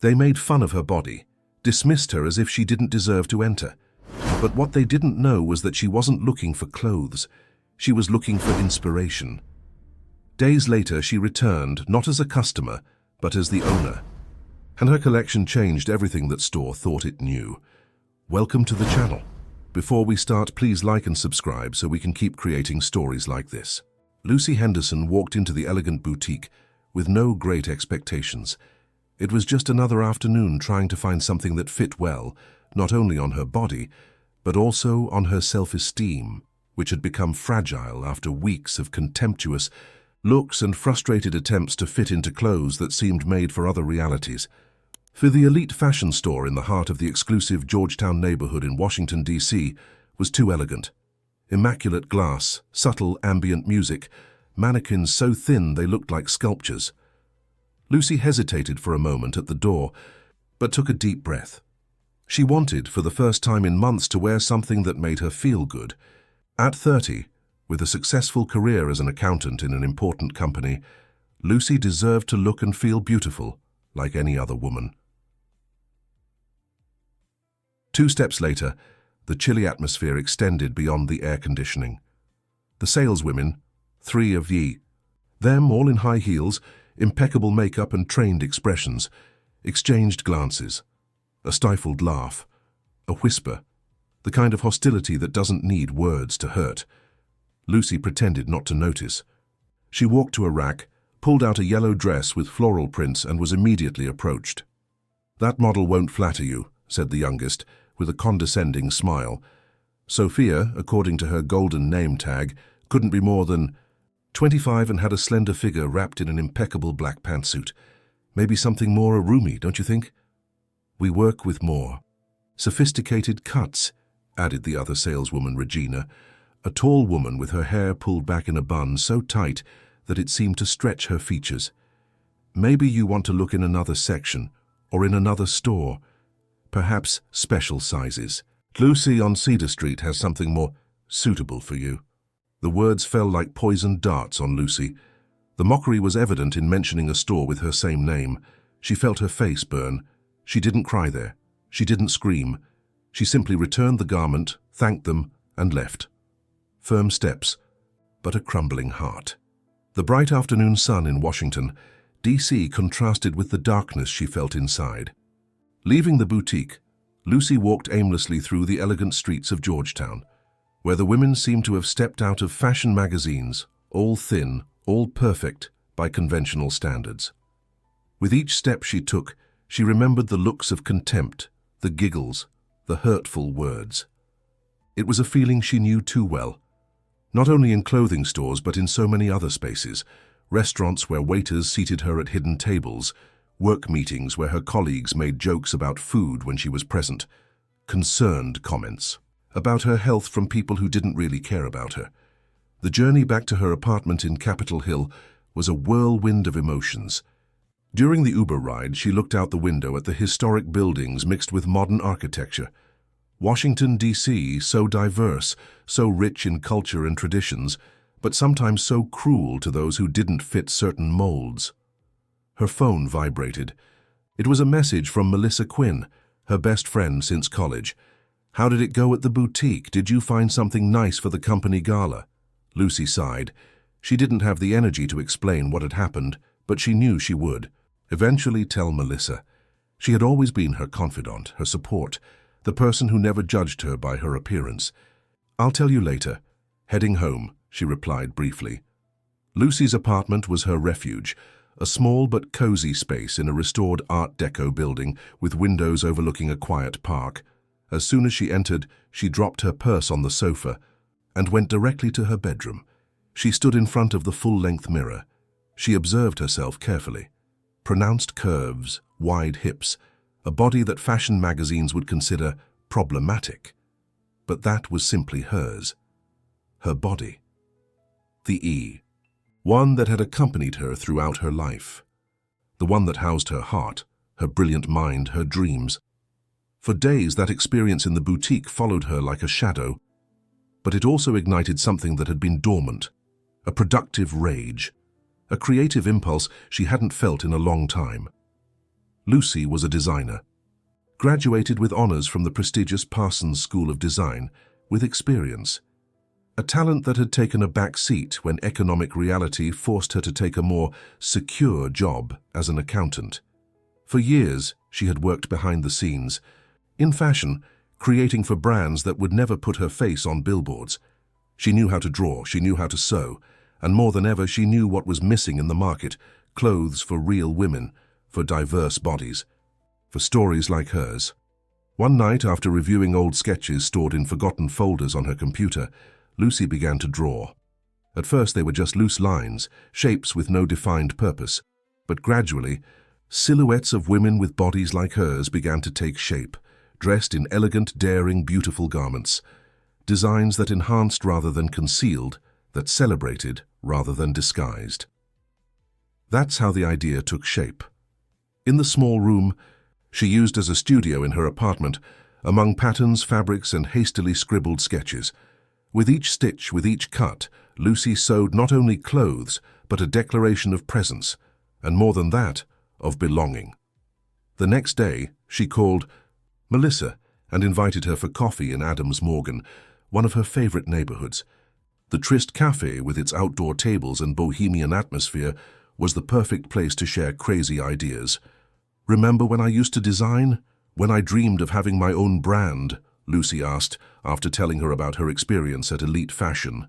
They made fun of her body, dismissed her as if she didn't deserve to enter. But what they didn't know was that she wasn't looking for clothes. She was looking for inspiration. Days later, she returned, not as a customer, but as the owner. And her collection changed everything that store thought it knew. Welcome to the channel. Before we start, please like and subscribe so we can keep creating stories like this. Lucy Henderson walked into the elegant boutique with no great expectations. It was just another afternoon trying to find something that fit well, not only on her body, but also on her self-esteem, which had become fragile after weeks of contemptuous looks and frustrated attempts to fit into clothes that seemed made for other realities. For the elite fashion store in the heart of the exclusive Georgetown neighborhood in Washington, D.C. was too elegant. Immaculate glass, subtle ambient music, mannequins so thin they looked like sculptures. Lucy hesitated for a moment at the door, but took a deep breath. She wanted, for the first time in months, to wear something that made her feel good. At 30, with a successful career as an accountant in an important company, Lucy deserved to look and feel beautiful, like any other woman. 2 steps later, the chilly atmosphere extended beyond the air conditioning. The saleswomen, 3 of them all in high heels, impeccable makeup and trained expressions, exchanged glances, a stifled laugh, a whisper, the kind of hostility that doesn't need words to hurt. Lucy pretended not to notice. She walked to a rack, pulled out a yellow dress with floral prints and was immediately approached. "That model won't flatter you," said the youngest, with a condescending smile. Sophia, according to her golden name tag, couldn't be more than 25 and had a slender figure wrapped in an impeccable black pantsuit. Maybe something more roomy, don't you think? "We work with more sophisticated cuts," added the other saleswoman, Regina, a tall woman with her hair pulled back in a bun so tight that it seemed to stretch her features. "Maybe you want to look in another section, or in another store. Perhaps special sizes. Lucy on Cedar Street has something more suitable for you." The words fell like poisoned darts on Lucy. The mockery was evident in mentioning a store with her same name. She felt her face burn. She didn't cry there. She didn't scream. She simply returned the garment, thanked them, and left. Firm steps, but a crumbling heart. The bright afternoon sun in Washington, D.C. contrasted with the darkness she felt inside. Leaving the boutique, Lucy walked aimlessly through the elegant streets of Georgetown, where the women seemed to have stepped out of fashion magazines, all thin, all perfect by conventional standards. With each step she took, she remembered the looks of contempt, the giggles, the hurtful words. It was a feeling she knew too well, not only in clothing stores but in so many other spaces, restaurants where waiters seated her at hidden tables, work meetings where her colleagues made jokes about food when she was present, concerned comments about her health from people who didn't really care about her. The journey back to her apartment in Capitol Hill was a whirlwind of emotions. During the Uber ride, she looked out the window at the historic buildings mixed with modern architecture. Washington, D.C., so diverse, so rich in culture and traditions, but sometimes so cruel to those who didn't fit certain molds. Her phone vibrated. It was a message from Melissa Quinn, her best friend since college. "How did it go at the boutique? Did you find something nice for the company gala?" Lucy sighed. She didn't have the energy to explain what had happened, but she knew she would eventually tell Melissa. She had always been her confidant, her support, the person who never judged her by her appearance. "I'll tell you later. Heading home," she replied briefly. Lucy's apartment was her refuge, a small but cozy space in a restored Art Deco building with windows overlooking a quiet park. As soon as she entered, she dropped her purse on the sofa and went directly to her bedroom. She stood in front of the full-length mirror. She observed herself carefully. Pronounced curves, wide hips, a body that fashion magazines would consider problematic. But that was simply hers. Her body. The E. One that had accompanied her throughout her life. The one that housed her heart, her brilliant mind, her dreams. For days, that experience in the boutique followed her like a shadow, but it also ignited something that had been dormant, a productive rage, a creative impulse she hadn't felt in a long time. Lucy was a designer. Graduated with honors from the prestigious Parsons School of Design, with experience. A talent that had taken a back seat when economic reality forced her to take a more secure job as an accountant. For years, she had worked behind the scenes, in fashion, creating for brands that would never put her face on billboards. She knew how to draw, she knew how to sew, and more than ever she knew what was missing in the market: clothes for real women, for diverse bodies, for stories like hers. One night, after reviewing old sketches stored in forgotten folders on her computer, Lucy began to draw. At first they were just loose lines, shapes with no defined purpose, but gradually, silhouettes of women with bodies like hers began to take shape, dressed in elegant, daring, beautiful garments. Designs that enhanced rather than concealed, that celebrated rather than disguised. That's how the idea took shape. In the small room she used as a studio in her apartment, among patterns, fabrics, and hastily scribbled sketches. With each stitch, with each cut, Lucy sewed not only clothes, but a declaration of presence, and more than that, of belonging. The next day, she called Melissa and invited her for coffee in Adams Morgan, one of her favorite neighborhoods. The Tryst Cafe, with its outdoor tables and bohemian atmosphere, was the perfect place to share crazy ideas. "Remember when I used to design? When I dreamed of having my own brand?" Lucy asked, after telling her about her experience at Elite Fashion.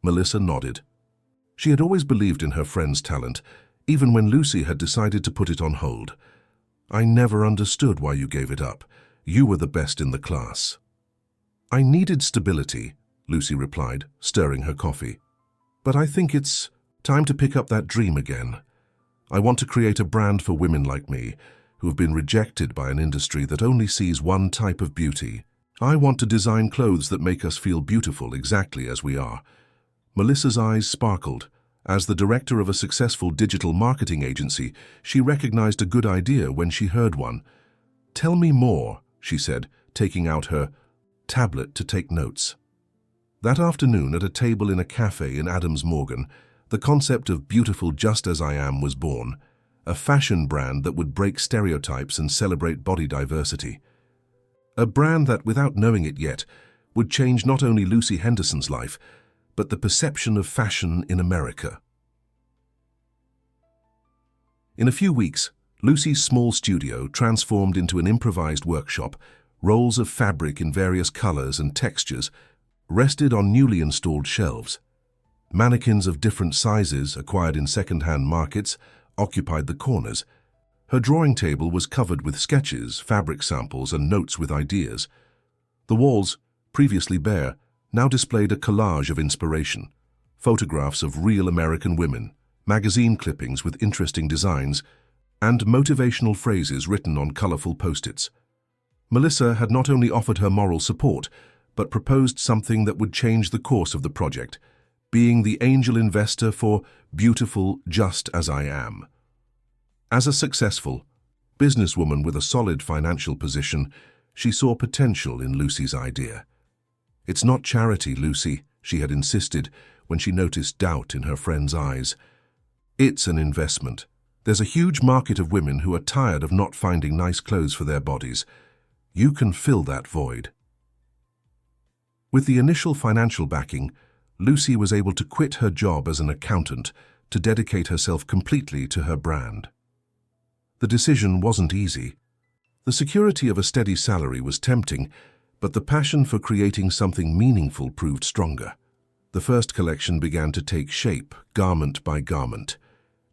Melissa nodded. She had always believed in her friend's talent, even when Lucy had decided to put it on hold. "I never understood why you gave it up. You were the best in the class." "I needed stability," Lucy replied, stirring her coffee. "But I think it's time to pick up that dream again. I want to create a brand for women like me, who have been rejected by an industry that only sees one type of beauty. I want to design clothes that make us feel beautiful exactly as we are." Melissa's eyes sparkled. As the director of a successful digital marketing agency, she recognized a good idea when she heard one. "Tell me more," she said, taking out her tablet to take notes. That afternoon, at a table in a cafe in Adams Morgan, the concept of Beautiful Just As I Am was born, a fashion brand that would break stereotypes and celebrate body diversity. A brand that, without knowing it yet, would change not only Lucy Henderson's life, but the perception of fashion in America. In a few weeks, Lucy's small studio transformed into an improvised workshop. Rolls of fabric in various colors and textures rested on newly installed shelves. Mannequins of different sizes, acquired in second-hand markets, occupied the corners. Her drawing table was covered with sketches, fabric samples, and notes with ideas. The walls, previously bare, now displayed a collage of inspiration. Photographs of real American women, magazine clippings with interesting designs, and motivational phrases written on colorful post-its. Melissa had not only offered her moral support, but proposed something that would change the course of the project, being the angel investor for Beautiful Just As I Am. As a successful businesswoman with a solid financial position, she saw potential in Lucy's idea. "It's not charity, Lucy," she had insisted when she noticed doubt in her friend's eyes. "It's an investment. There's a huge market of women who are tired of not finding nice clothes for their bodies. You can fill that void." With the initial financial backing, Lucy was able to quit her job as an accountant to dedicate herself completely to her brand. The decision wasn't easy. The security of a steady salary was tempting, but the passion for creating something meaningful proved stronger. The first collection began to take shape, garment by garment.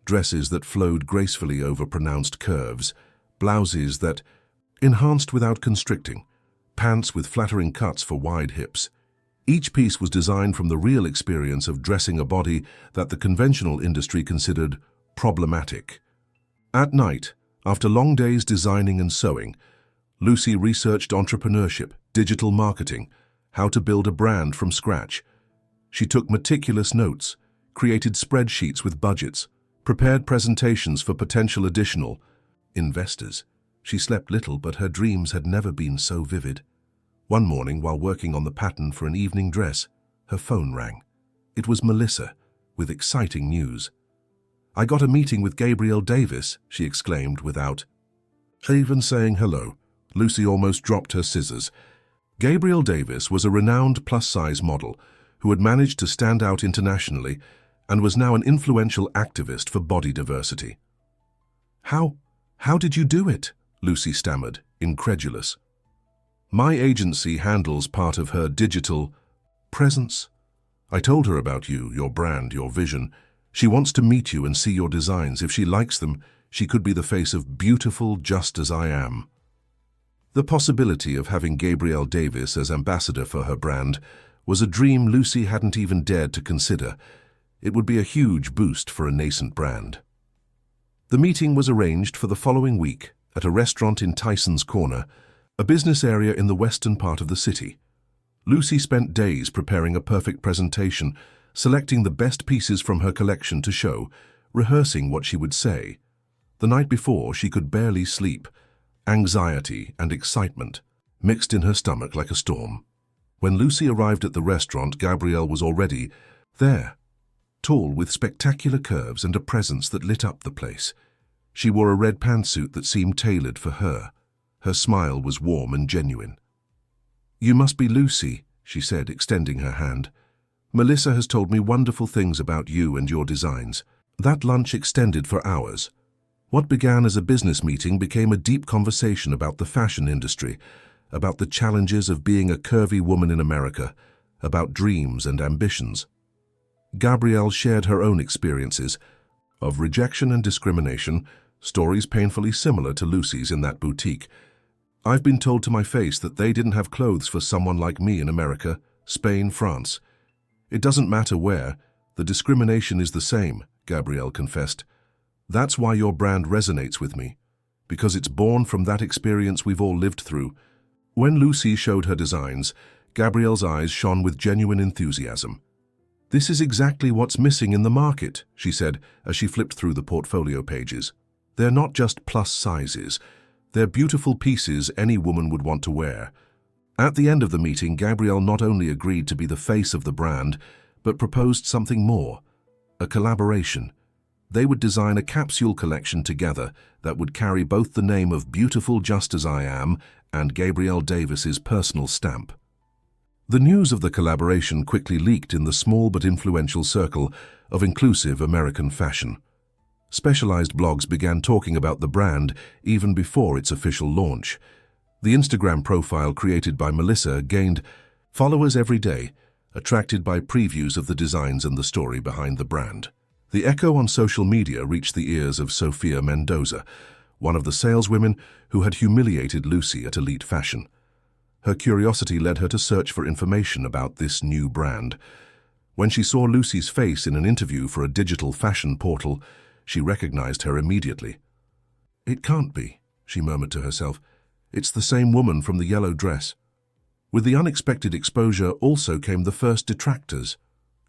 Dresses that flowed gracefully over pronounced curves, blouses that enhanced without constricting, pants with flattering cuts for wide hips. Each piece was designed from the real experience of dressing a body that the conventional industry considered problematic. At night, after long days designing and sewing, Lucy researched entrepreneurship, digital marketing, how to build a brand from scratch. She took meticulous notes, created spreadsheets with budgets, prepared presentations for potential additional investors. She slept little, but her dreams had never been so vivid. One morning, while working on the pattern for an evening dress, her phone rang. It was Melissa, with exciting news. "I got a meeting with Gabrielle Davis," she exclaimed without Even saying hello, Lucy almost dropped her scissors. Gabrielle Davis was a renowned plus-size model who had managed to stand out internationally and was now an influential activist for body diversity. How did you do it? Lucy stammered, incredulous. My agency handles part of her digital presence. I told her about you, your brand, your vision. She wants to meet you and see your designs. If she likes them, she could be the face of Beautiful Just As I Am. The possibility of having Gabrielle Davis as ambassador for her brand was a dream Lucy hadn't even dared to consider. It would be a huge boost for a nascent brand. The meeting was arranged for the following week at a restaurant in Tyson's Corner, a business area in the western part of the city. Lucy spent days preparing a perfect presentation, selecting the best pieces from her collection to show, rehearsing what she would say. The night before, she could barely sleep. Anxiety and excitement mixed in her stomach like a storm. When Lucy arrived at the restaurant, Gabrielle was already there, tall with spectacular curves and a presence that lit up the place. She wore a red pantsuit that seemed tailored for her. Her smile was warm and genuine. "You must be Lucy," she said, extending her hand. "Melissa has told me wonderful things about you and your designs." That lunch extended for hours. What began as a business meeting became a deep conversation about the fashion industry, about the challenges of being a curvy woman in America, about dreams and ambitions. Gabrielle shared her own experiences of rejection and discrimination, stories painfully similar to Lucy's in that boutique. "I've been told to my face that they didn't have clothes for someone like me in America, Spain, France. It doesn't matter where, the discrimination is the same," Gabrielle confessed. "That's why your brand resonates with me, because it's born from that experience we've all lived through." When Lucy showed her designs, Gabrielle's eyes shone with genuine enthusiasm. "This is exactly what's missing in the market," she said as she flipped through the portfolio pages. "They're not just plus sizes. They're beautiful pieces any woman would want to wear." At the end of the meeting, Gabrielle not only agreed to be the face of the brand, but proposed something more, a collaboration. They would design a capsule collection together that would carry both the name of Beautiful Just As I Am and Gabrielle Davis's personal stamp. The news of the collaboration quickly leaked in the small but influential circle of inclusive American fashion. Specialized blogs began talking about the brand even before its official launch. The Instagram profile created by Melissa gained followers every day, attracted by previews of the designs and the story behind the brand. The echo on social media reached the ears of Sofia Mendoza, one of the saleswomen who had humiliated Lucy at Elite Fashion. Her curiosity led her to search for information about this new brand. When she saw Lucy's face in an interview for a digital fashion portal, she recognized her immediately. "It can't be," she murmured to herself. "It's the same woman from the yellow dress." With the unexpected exposure also came the first detractors.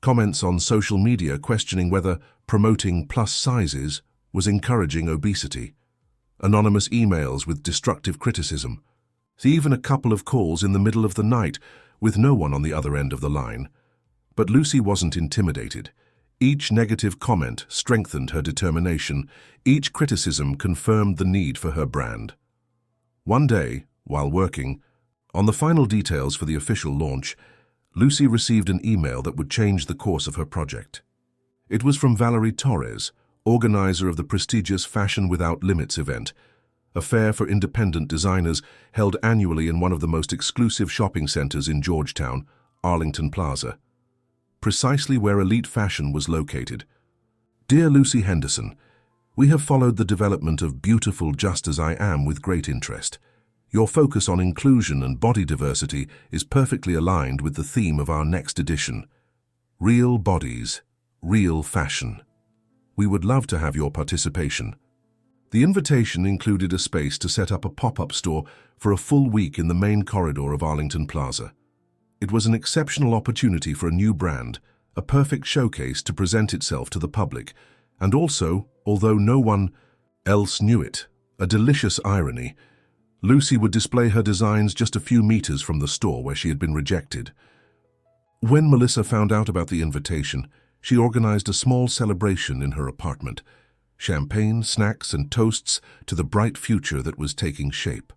Comments on social media questioning whether promoting plus sizes was encouraging obesity. Anonymous emails with destructive criticism. Even a couple of calls in the middle of the night with no one on the other end of the line. But Lucy wasn't intimidated. Each negative comment strengthened her determination. Each criticism confirmed the need for her brand. One day, while working on the final details for the official launch, Lucy received an email that would change the course of her project. It was from Valerie Torres, organizer of the prestigious Fashion Without Limits event, a fair for independent designers held annually in one of the most exclusive shopping centers in Georgetown, Arlington Plaza, precisely where Elite Fashion was located. "Dear Lucy Henderson, we have followed the development of Beautiful Just As I Am with great interest. Your focus on inclusion and body diversity is perfectly aligned with the theme of our next edition, Real Bodies, Real Fashion. We would love to have your participation." The invitation included a space to set up a pop-up store for a full week in the main corridor of Arlington Plaza. It was an exceptional opportunity for a new brand, a perfect showcase to present itself to the public, and also, although no one else knew it, a delicious irony, Lucy would display her designs just a few meters from the store where she had been rejected. When Melissa found out about the invitation, she organized a small celebration in her apartment. champagne, snacks, and toasts to the bright future that was taking shape.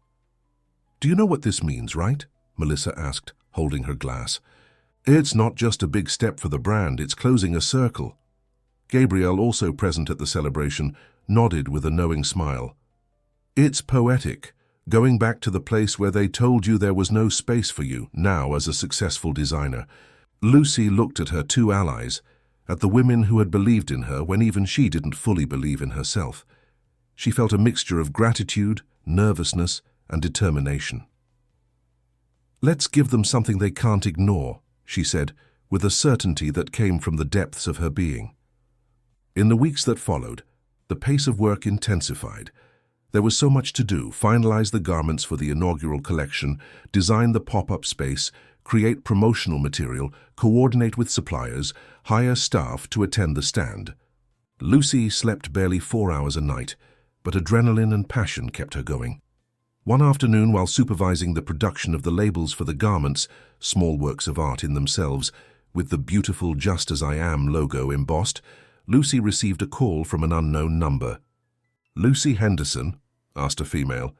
"Do you know what this means, right?" Melissa asked, holding her glass. "It's not just a big step for the brand, it's closing a circle." Gabrielle, also present at the celebration, nodded with a knowing smile. "It's poetic, going back to the place where they told you there was no space for you, now as a successful designer." Lucy looked at her two allies, at the women who had believed in her when even she didn't fully believe in herself. She felt a mixture of gratitude, nervousness, and determination. "Let's give them something they can't ignore," she said, with a certainty that came from the depths of her being. In the weeks that followed, the pace of work intensified. There was so much to do: finalize the garments for the inaugural collection, design the pop-up space, create promotional material, coordinate with suppliers, hire staff to attend the stand. Lucy slept barely 4 hours a night, but adrenaline and passion kept her going. One afternoon, while supervising the production of the labels for the garments, small works of art in themselves, with the beautiful "Just As I Am" logo embossed, Lucy received a call from an unknown number. "Lucy Henderson?" asked a female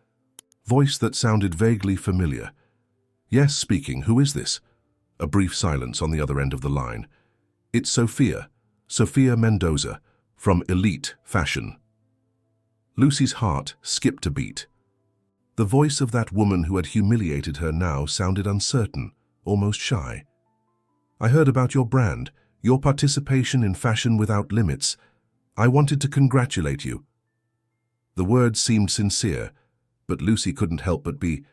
voice that sounded vaguely familiar. "Yes, speaking. Who is this?" A brief silence on the other end of the line. "It's Sophia Mendoza, from Elite Fashion." Lucy's heart skipped a beat. The voice of that woman who had humiliated her now sounded uncertain, almost shy. "I heard about your brand, your participation in Fashion Without Limits. I wanted to congratulate you." The words seemed sincere, but Lucy couldn't help but be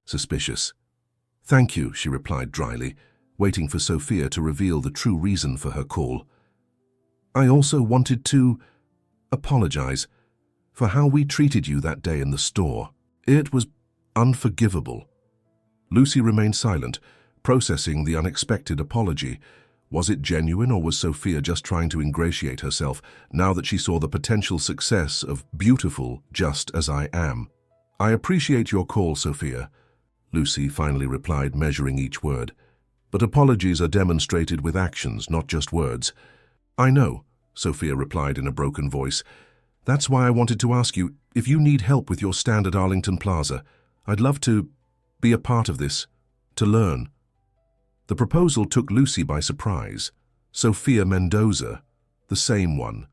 suspicious. "Thank you," she replied dryly, waiting for Sophia to reveal the true reason for her call. "I also wanted to apologize for how we treated you that day in the store. It was unforgivable." Lucy remained silent, processing the unexpected apology. Was it genuine, or was Sophia just trying to ingratiate herself now that she saw the potential success of beautiful Just As I Am? "I appreciate your call, Sophia," Lucy finally replied, measuring each word. "But apologies are demonstrated with actions, not just words." "I know," Sophia replied in a broken voice. "That's why I wanted to ask you, if you need help with your stand at Arlington Plaza, I'd love to be a part of this, to learn." The proposal took Lucy by surprise. Sophia Mendoza, the same one,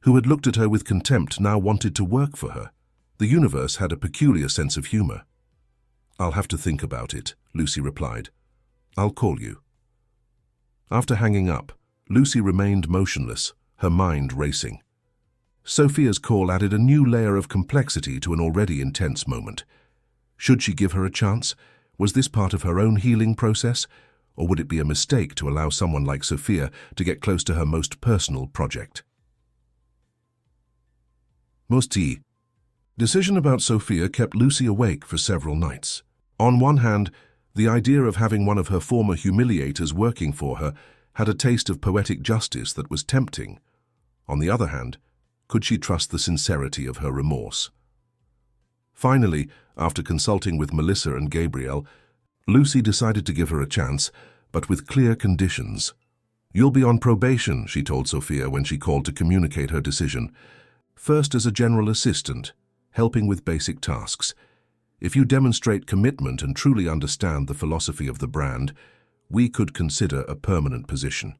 who had looked at her with contempt, now wanted to work for her. The universe had a peculiar sense of humor. "I'll have to think about it," Lucy replied. "I'll call you." After hanging up, Lucy remained motionless, her mind racing. Sophia's call added a new layer of complexity to an already intense moment. Should she give her a chance? Was this part of her own healing process? Or would it be a mistake to allow someone like Sophia to get close to her most personal project? Musti. Decision about Sophia kept Lucy awake for several nights. On one hand, the idea of having one of her former humiliators working for her had a taste of poetic justice that was tempting. On the other hand, could she trust the sincerity of her remorse? Finally, after consulting with Melissa and Gabrielle, Lucy decided to give her a chance, but with clear conditions. "You'll be on probation," she told Sophia when she called to communicate her decision. "First as a general assistant, helping with basic tasks. If you demonstrate commitment and truly understand the philosophy of the brand, we could consider a permanent position."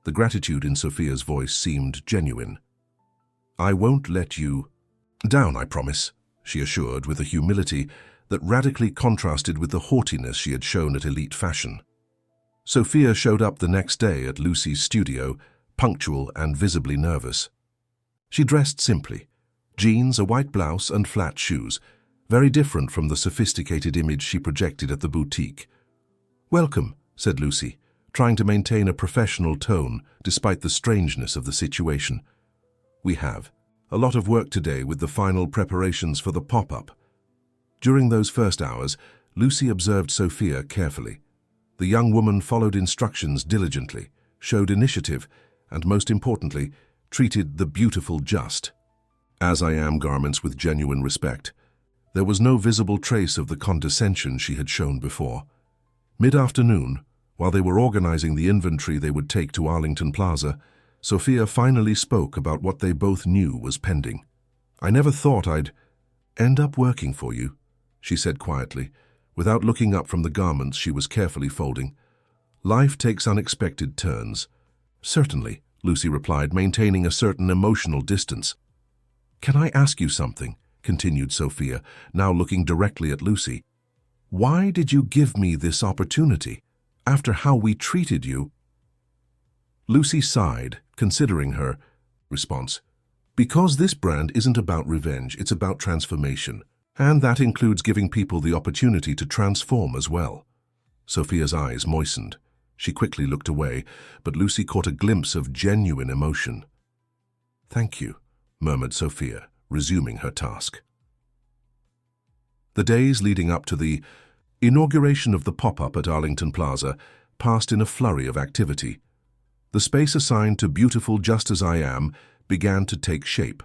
The gratitude in Sophia's voice seemed genuine. "I won't let you down, I promise," she assured with a humility that radically contrasted with the haughtiness she had shown at Elite Fashion. Sophia showed up the next day at Lucy's studio, punctual and visibly nervous. She dressed simply: jeans, a white blouse, and flat shoes, very different from the sophisticated image she projected at the boutique. "Welcome," said Lucy, trying to maintain a professional tone despite the strangeness of the situation. "We have a lot of work today with the final preparations for the pop-up." During those first hours, Lucy observed Sophia carefully. The young woman followed instructions diligently, showed initiative, and most importantly, treated the beautiful Just As I Am garments with genuine respect. There was no visible trace of the condescension she had shown before. Mid-afternoon, while they were organizing the inventory they would take to Arlington Plaza, Sophia finally spoke about what they both knew was pending. "I never thought I'd end up working for you," she said quietly, without looking up from the garments she was carefully folding. "Life takes unexpected turns." "Certainly," Lucy replied, maintaining a certain emotional distance. "Can I ask you something?" continued Sophia, now looking directly at Lucy. "Why did you give me this opportunity, after how we treated you?" Lucy sighed, considering her response. "Because this brand isn't about revenge, it's about transformation. And that includes giving people the opportunity to transform as well." Sophia's eyes moistened. She quickly looked away, but Lucy caught a glimpse of genuine emotion. "Thank you," murmured Sophia, resuming her task. The days leading up to the inauguration of the pop-up at Arlington Plaza passed in a flurry of activity. The space assigned to Beautiful Just As I Am began to take shape.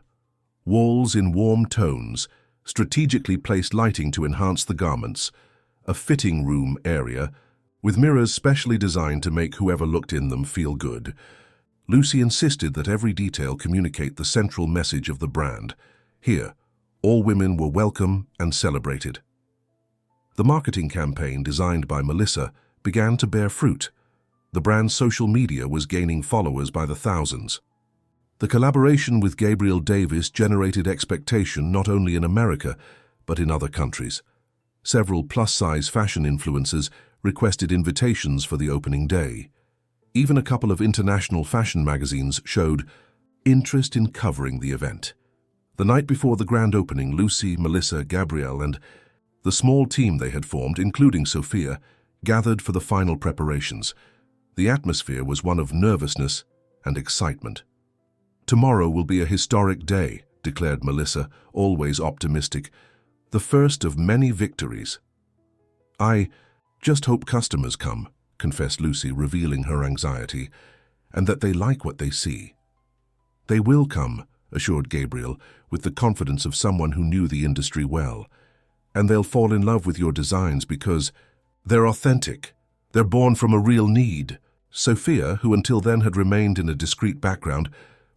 Walls in warm tones, strategically placed lighting to enhance the garments, a fitting room area, with mirrors specially designed to make whoever looked in them feel good. Lucy insisted that every detail communicate the central message of the brand. Here, all women were welcome and celebrated. The marketing campaign, designed by Melissa, began to bear fruit. The brand's social media was gaining followers by the thousands. The collaboration with Gabrielle Davis generated expectation not only in America, but in other countries. Several plus-size fashion influencers requested invitations for the opening day. Even a couple of international fashion magazines showed interest in covering the event. The night before the grand opening, Lucy, Melissa, Gabrielle, and the small team they had formed, including Sophia, gathered for the final preparations. The atmosphere was one of nervousness and excitement. "Tomorrow will be a historic day," declared Melissa, always optimistic. "The first of many victories." "I just hope customers come," confessed Lucy, revealing her anxiety, "and that they like what they see." "They will come," assured Gabrielle, with the confidence of someone who knew the industry well. "And they'll fall in love with your designs because they're authentic. They're born from a real need." Sophia, who until then had remained in a discreet background,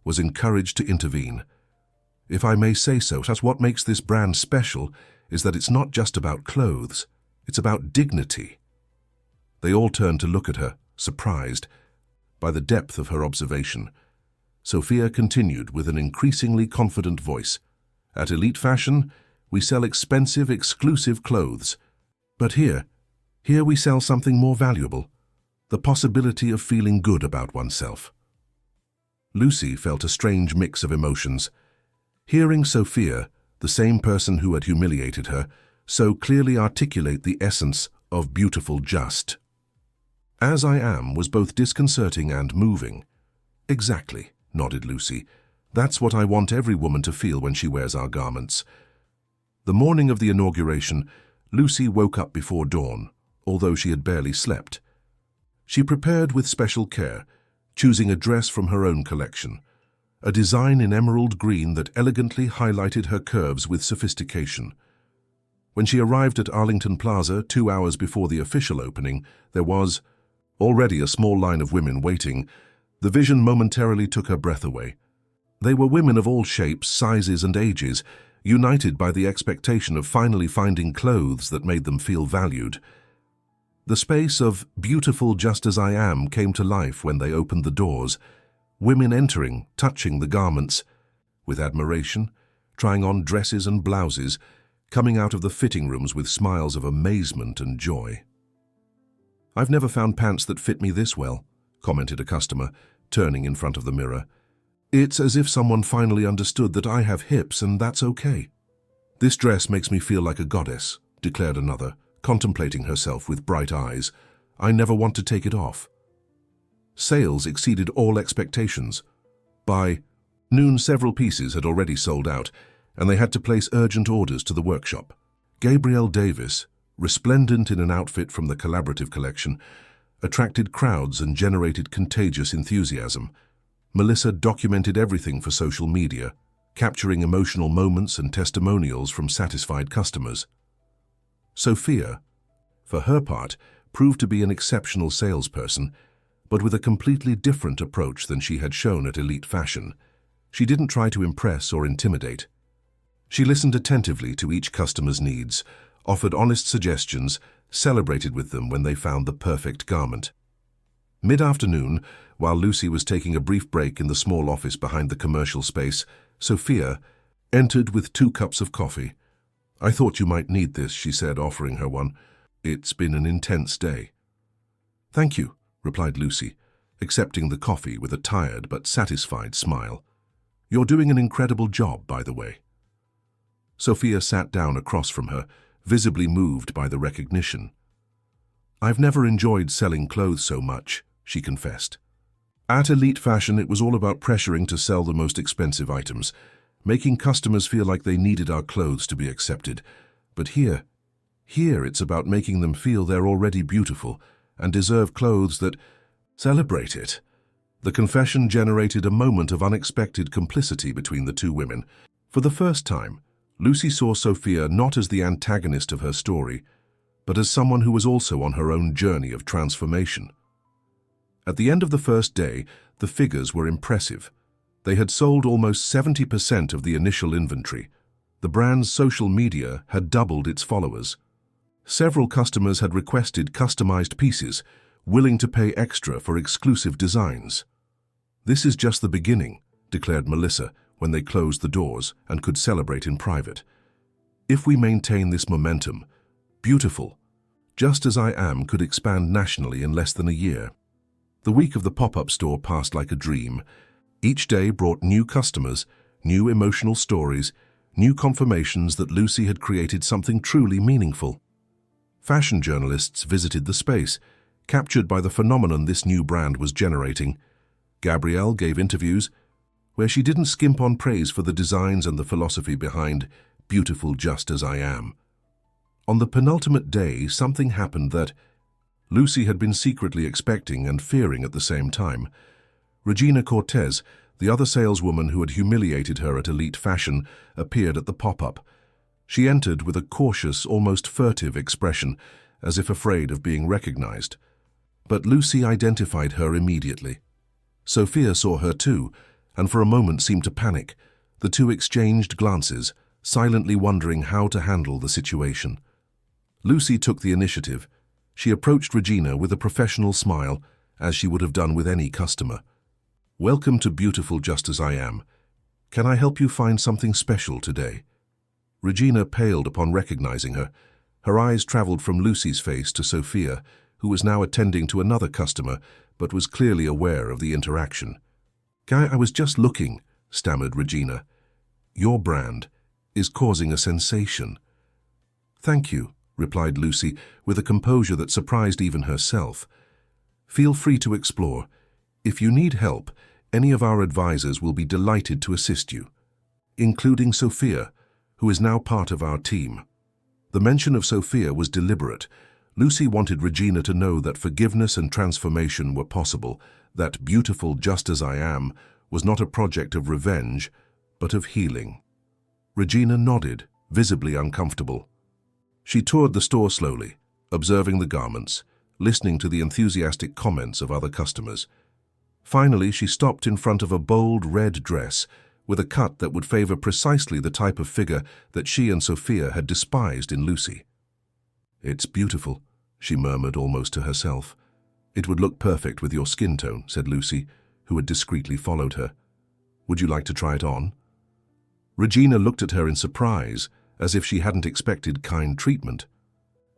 was encouraged to intervene. "If I may say so, that's what makes this brand special, is that it's not just about clothes, it's about dignity." They all turned to look at her, surprised by the depth of her observation. Sophia continued with an increasingly confident voice. "At Elite Fashion, we sell expensive, exclusive clothes. But here we sell something more valuable, the possibility of feeling good about oneself." Lucy felt a strange mix of emotions. Hearing Sophia, the same person who had humiliated her, so clearly articulate the essence of Beautiful Just As I Am was both disconcerting and moving. "Exactly," nodded Lucy. "That's what I want every woman to feel when she wears our garments." The morning of the inauguration, Lucy woke up before dawn, although she had barely slept. She prepared with special care, choosing a dress from her own collection, a design in emerald green that elegantly highlighted her curves with sophistication. When she arrived at Arlington Plaza 2 hours before the official opening, there was already a small line of women waiting. The vision momentarily took her breath away. They were women of all shapes, sizes, and ages, united by the expectation of finally finding clothes that made them feel valued. The space of Beautiful Just As I Am came to life when they opened the doors, women entering, touching the garments with admiration, trying on dresses and blouses, coming out of the fitting rooms with smiles of amazement and joy. "I've never found pants that fit me this well," commented a customer, turning in front of the mirror. "It's as if someone finally understood that I have hips and that's okay." "This dress makes me feel like a goddess," declared another, contemplating herself with bright eyes. "I never want to take it off." Sales exceeded all expectations. By noon, several pieces had already sold out, and they had to place urgent orders to the workshop. Gabrielle Davis, resplendent in an outfit from the collaborative collection, attracted crowds and generated contagious enthusiasm. Melissa documented everything for social media, capturing emotional moments and testimonials from satisfied customers. Sophia, for her part, proved to be an exceptional salesperson, but with a completely different approach than she had shown at Elite Fashion. She didn't try to impress or intimidate. She listened attentively to each customer's needs, offered honest suggestions, celebrated with them when they found the perfect garment. Mid-afternoon, while Lucy was taking a brief break in the small office behind the commercial space, Sophia entered with 2 cups of coffee. "I thought you might need this," she said, offering her one. "It's been an intense day." "Thank you," replied Lucy, accepting the coffee with a tired but satisfied smile. "You're doing an incredible job, by the way." Sophia sat down across from her, visibly moved by the recognition. "I've never enjoyed selling clothes so much," she confessed. "At Elite Fashion, it was all about pressuring to sell the most expensive items, making customers feel like they needed our clothes to be accepted. But here it's about making them feel they're already beautiful and deserve clothes that celebrate it." The confession generated a moment of unexpected complicity between the 2 women. For the first time, Lucy saw Sophia not as the antagonist of her story, but as someone who was also on her own journey of transformation. At the end of the first day, the figures were impressive. They had sold almost 70% of the initial inventory. The brand's social media had doubled its followers. Several customers had requested customized pieces, willing to pay extra for exclusive designs. "This is just the beginning," declared Melissa when they closed the doors and could celebrate in private. "If we maintain this momentum, Beautiful, Just As I Am could expand nationally in less than a year." The week of the pop-up store passed like a dream. Each day brought new customers, new emotional stories, new confirmations that Lucy had created something truly meaningful. Fashion journalists visited the space, captured by the phenomenon this new brand was generating. Gabrielle gave interviews where she didn't skimp on praise for the designs and the philosophy behind Beautiful Just As I Am. On the penultimate day, something happened that Lucy had been secretly expecting and fearing at the same time. Regina Cortez, the other saleswoman who had humiliated her at Elite Fashion, appeared at the pop-up. She entered with a cautious, almost furtive expression, as if afraid of being recognized. But Lucy identified her immediately. Sophia saw her too, and for a moment seemed to panic. The 2 exchanged glances, silently wondering how to handle the situation. Lucy took the initiative. She approached Regina with a professional smile, as she would have done with any customer. "Welcome to Beautiful Just As I Am. Can I help you find something special today?" Regina paled upon recognizing her. Her eyes traveled from Lucy's face to Sophia, who was now attending to another customer, but was clearly aware of the interaction. "I was just looking," stammered Regina. "Your brand is causing a sensation." "Thank you," replied Lucy, with a composure that surprised even herself. "Feel free to explore. If you need help, any of our advisors will be delighted to assist you, including Sophia, who is now part of our team." The mention of Sophia was deliberate. Lucy wanted Regina to know that forgiveness and transformation were possible, that Beautiful Just As I Am was not a project of revenge, but of healing. Regina nodded, visibly uncomfortable. She toured the store slowly, observing the garments, listening to the enthusiastic comments of other customers. Finally, she stopped in front of a bold red dress with a cut that would favor precisely the type of figure that she and Sophia had despised in Lucy. "It's beautiful," she murmured almost to herself. "It would look perfect with your skin tone," said Lucy, who had discreetly followed her. "Would you like to try it on?" Regina looked at her in surprise, as if she hadn't expected kind treatment.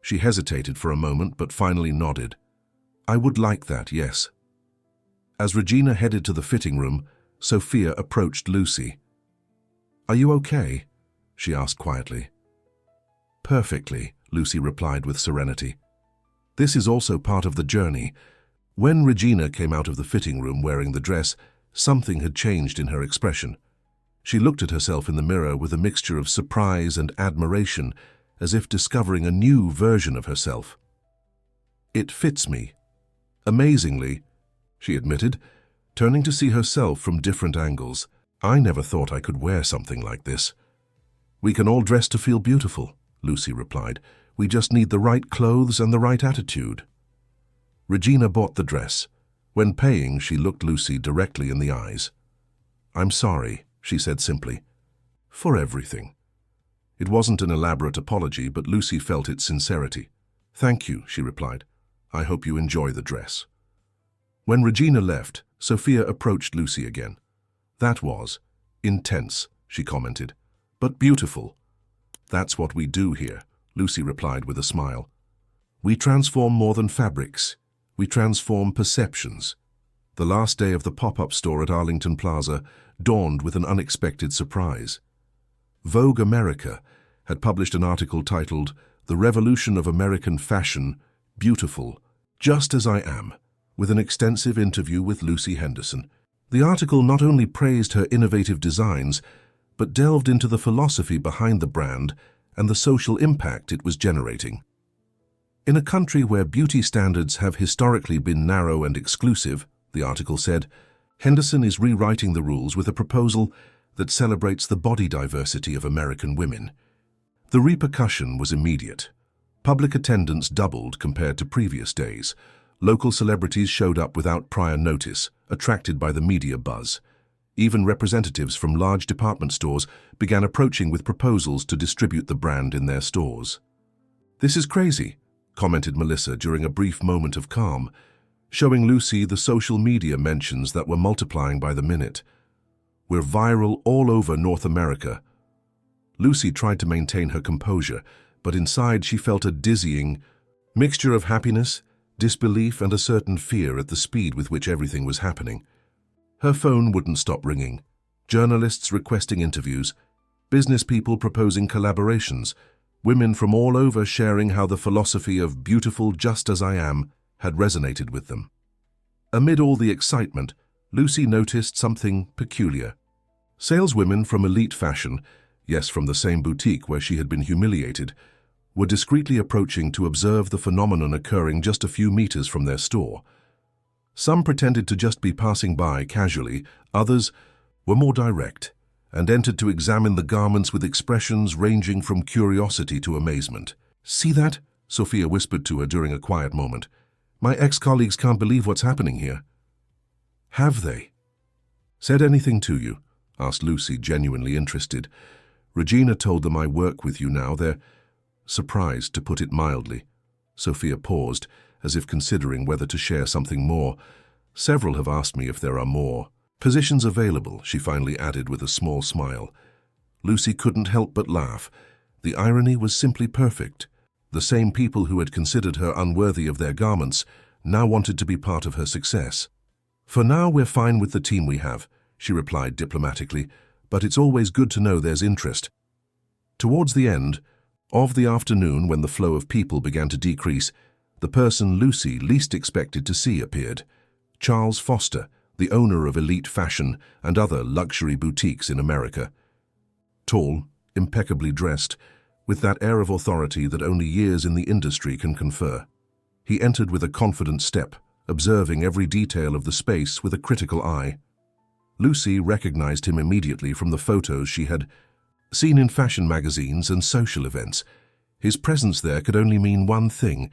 She hesitated for a moment, but finally nodded. "I would like that, yes." As Regina headed to the fitting room, Sophia approached Lucy. "Are you okay?" she asked quietly. "Perfectly," Lucy replied with serenity. "This is also part of the journey." When Regina came out of the fitting room wearing the dress, something had changed in her expression. She looked at herself in the mirror with a mixture of surprise and admiration, as if discovering a new version of herself. "It fits me. Amazingly," she admitted, turning to see herself from different angles. "I never thought I could wear something like this." "We can all dress to feel beautiful," Lucy replied. "We just need the right clothes and the right attitude." Regina bought the dress. When paying, she looked Lucy directly in the eyes. "I'm sorry," she said simply. "For everything." It wasn't an elaborate apology, but Lucy felt its sincerity. "Thank you," she replied. "I hope you enjoy the dress." When Regina left, Sophia approached Lucy again. "That was intense," she commented, "but beautiful." "That's what we do here," Lucy replied with a smile. "We transform more than fabrics. We transform perceptions." The last day of the pop-up store at Arlington Plaza dawned with an unexpected surprise. Vogue America had published an article titled "The Revolution of American Fashion, Beautiful, Just as I Am," with an extensive interview with Lucy Henderson. The article not only praised her innovative designs, but delved into the philosophy behind the brand and the social impact it was generating. In a country where beauty standards have historically been narrow and exclusive, the article said, Henderson is rewriting the rules with a proposal that celebrates the body diversity of American women. The repercussion was immediate. Public attendance doubled compared to previous days. Local celebrities showed up without prior notice, attracted by the media buzz. Even representatives from large department stores began approaching with proposals to distribute the brand in their stores. "This is crazy," commented Melissa during a brief moment of calm, showing Lucy the social media mentions that were multiplying by the minute. "We're viral all over North America." Lucy tried to maintain her composure, but inside she felt a dizzying mixture of happiness, disbelief, and a certain fear at the speed with which everything was happening. Her phone wouldn't stop ringing. Journalists requesting interviews, business people proposing collaborations, women from all over sharing how the philosophy of "beautiful just as I am" had resonated with them. Amid all the excitement, Lucy noticed something peculiar. Saleswomen from Elite Fashion, yes, from the same boutique where she had been humiliated, were discreetly approaching to observe the phenomenon occurring just a few meters from their store. Some pretended to just be passing by casually, others were more direct and entered to examine the garments with expressions ranging from curiosity to amazement. "See that?" Sophia whispered to her during a quiet moment. "My ex-colleagues can't believe what's happening here." "Have they said anything to you?" asked Lucy, genuinely interested. "Regina told them I work with you now. They're surprised, to put it mildly." Sophia paused, as if considering whether to share something more. "Several have asked me if there are more positions available," she finally added with a small smile. Lucy couldn't help but laugh. The irony was simply perfect. The same people who had considered her unworthy of their garments now wanted to be part of her success. "For now, we're fine with the team we have," she replied diplomatically, "but it's always good to know there's interest." Towards the end of the afternoon, when the flow of people began to decrease, the person Lucy least expected to see appeared. Charles Foster, the owner of Elite Fashion and other luxury boutiques in America. Tall, impeccably dressed, with that air of authority that only years in the industry can confer. He entered with a confident step, observing every detail of the space with a critical eye. Lucy recognized him immediately from the photos she had seen in fashion magazines and social events. His presence there could only mean one thing: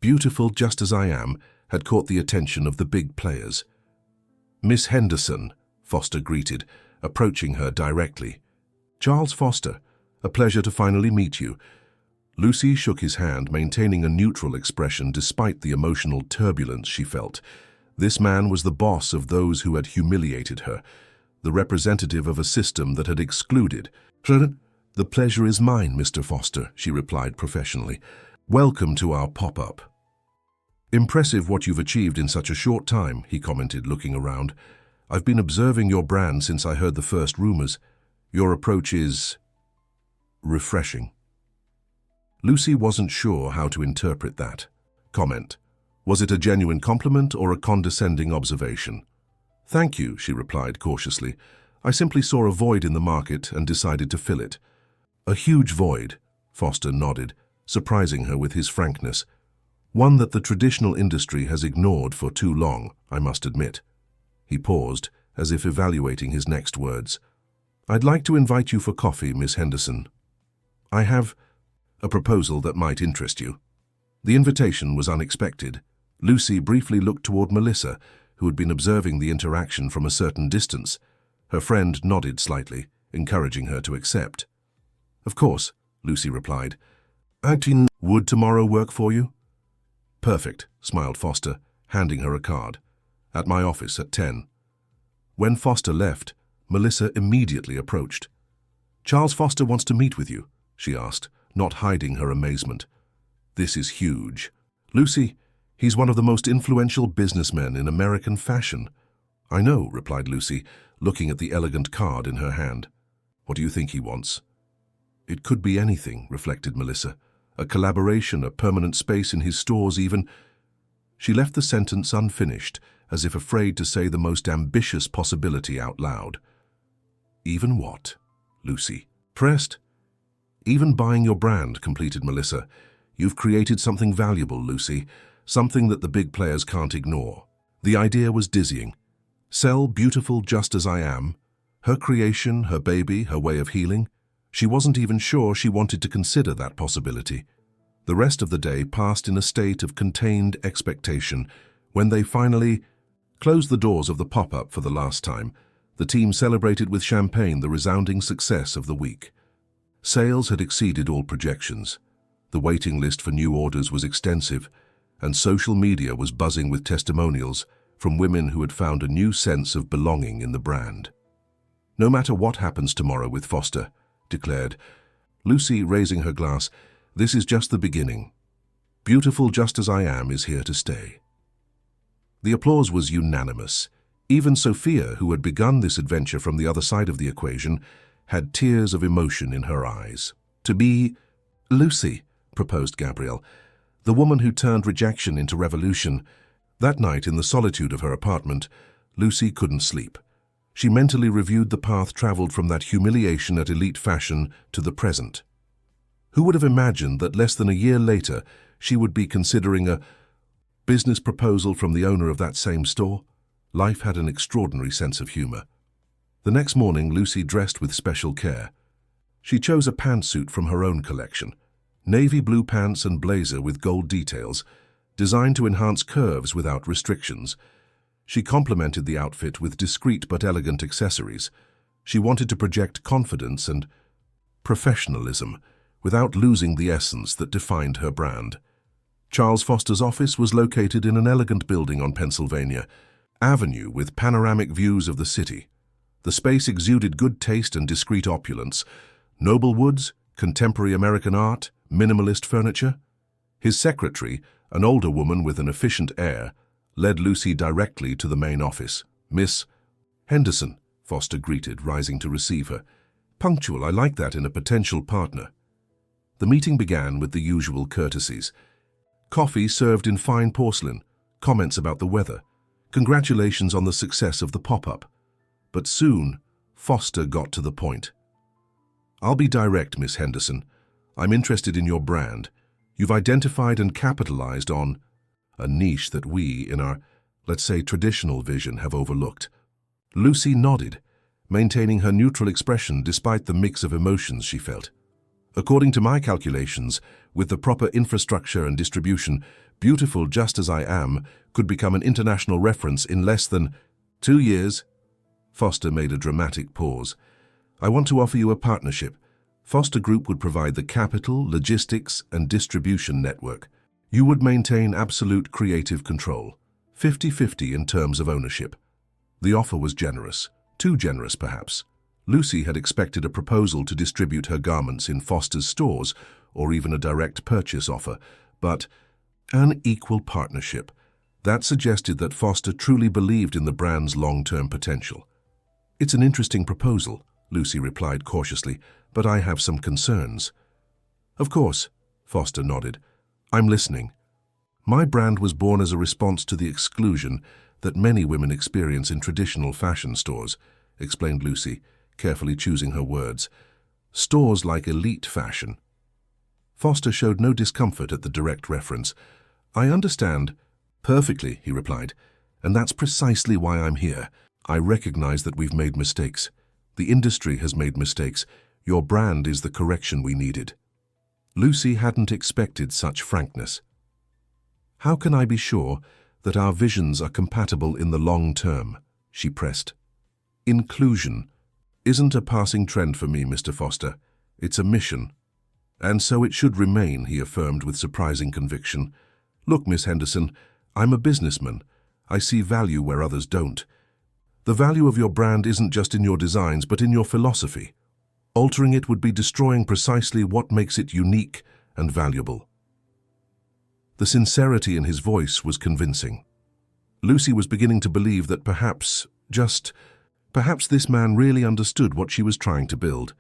"Beautiful just as I am" had caught the attention of the big players. "Miss Henderson," Foster greeted, approaching her directly. "Charles Foster, a pleasure to finally meet you." Lucy shook his hand, maintaining a neutral expression despite the emotional turbulence she felt. This man was the boss of those who had humiliated her, the representative of a system that had excluded. "The pleasure is mine, Mr. Foster," she replied professionally. "Welcome to our pop-up." "Impressive what you've achieved in such a short time," he commented, looking around. "I've been observing your brand since I heard the first rumors. Your approach is refreshing." Lucy wasn't sure how to interpret that comment. Was it a genuine compliment or a condescending observation? "Thank you," she replied cautiously. "I simply saw a void in the market and decided to fill it." "A huge void," Foster nodded, surprising her with his frankness. "One that the traditional industry has ignored for too long, I must admit." He paused, as if evaluating his next words. "I'd like to invite you for coffee, Miss Henderson. I have a proposal that might interest you." The invitation was unexpected. Lucy briefly looked toward Melissa, who had been observing the interaction from a certain distance. Her friend nodded slightly, encouraging her to accept. "Of course," Lucy replied. "Would tomorrow work for you?" "Perfect," smiled Foster, handing her a card. "At my office at 10. When Foster left, Melissa immediately approached. "Charles Foster wants to meet with you," she asked, not hiding her amazement. "This is huge. Lucy, he's one of the most influential businessmen in American fashion." "I know," replied Lucy, looking at the elegant card in her hand. "What do you think he wants?" "It could be anything," reflected Melissa. "A collaboration, a permanent space in his stores even." She left the sentence unfinished, as if afraid to say the most ambitious possibility out loud. "Even what?" Lucy pressed. "Even buying your brand," completed Melissa. "You've created something valuable, Lucy, something that the big players can't ignore." The idea was dizzying. Sell Beautiful Just As I Am, her creation, her baby, her way of healing. She wasn't even sure she wanted to consider that possibility. The rest of the day passed in a state of contained expectation. When they finally closed the doors of the pop-up for the last time, the team celebrated with champagne the resounding success of the week. Sales had exceeded all projections. The waiting list for new orders was extensive, and social media was buzzing with testimonials from women who had found a new sense of belonging in the brand. "No matter what happens tomorrow with Foster," declared Lucy, raising her glass, "this is just the beginning. Beautiful Just As I Am is here to stay." The applause was unanimous. Even Sophia, who had begun this adventure from the other side of the equation, had tears of emotion in her eyes. "To be Lucy," proposed Gabrielle, "the woman who turned rejection into revolution." That night, in the solitude of her apartment, Lucy couldn't sleep. She mentally reviewed the path traveled from that humiliation at Elite Fashion to the present. Who would have imagined that less than a year later she would be considering a business proposal from the owner of that same store? Life had an extraordinary sense of humor. The next morning, Lucy dressed with special care. She chose a pantsuit from her own collection, navy blue pants and blazer with gold details, designed to enhance curves without restrictions. She complemented the outfit with discreet but elegant accessories. She wanted to project confidence and professionalism without losing the essence that defined her brand. Charles Foster's office was located in an elegant building on Pennsylvania Avenue with panoramic views of the city. The space exuded good taste and discreet opulence, noble woods, contemporary American art, minimalist furniture. His secretary, an older woman with an efficient air, led Lucy directly to the main office. "Miss Henderson," Foster greeted, rising to receive her. "Punctual, I like that in a potential partner." The meeting began with the usual courtesies. Coffee served in fine porcelain, comments about the weather, congratulations on the success of the pop-up. But soon, Foster got to the point. "I'll be direct, Miss Henderson. I'm interested in your brand. You've identified and capitalized on a niche that we, in our, let's say, traditional vision, have overlooked." Lucy nodded, maintaining her neutral expression despite the mix of emotions she felt. "According to my calculations, with the proper infrastructure and distribution, Beautiful Just As I Am could become an international reference in less than 2 years. Foster made a dramatic pause. "I want to offer you a partnership. Foster Group would provide the capital, logistics, and distribution network. You would maintain absolute creative control, 50-50 in terms of ownership." The offer was generous, too generous perhaps. Lucy had expected a proposal to distribute her garments in Foster's stores, or even a direct purchase offer, but an equal partnership. That suggested that Foster truly believed in the brand's long-term potential. "It's an interesting proposal," Lucy replied cautiously, "but I have some concerns." "Of course," Foster nodded. "I'm listening." "My brand was born as a response to the exclusion that many women experience in traditional fashion stores," explained Lucy, carefully choosing her words. "Stores like Elite Fashion." Foster showed no discomfort at the direct reference. "I understand perfectly," he replied, "and that's precisely why I'm here. I recognize that we've made mistakes. The industry has made mistakes. Your brand is the correction we needed." Lucy hadn't expected such frankness. "How can I be sure that our visions are compatible in the long term, she pressed. Inclusion isn't a passing trend for me, Mr. Foster. It's a mission. And so it should remain, he affirmed with surprising conviction. Look, Miss Henderson, I'm a businessman. I see value where others don't. The value of your brand isn't just in your designs, but in your philosophy. Altering it would be destroying precisely what makes it unique and valuable. The sincerity in his voice was convincing. Lucy was beginning to believe that perhaps this man really understood what she was trying to build.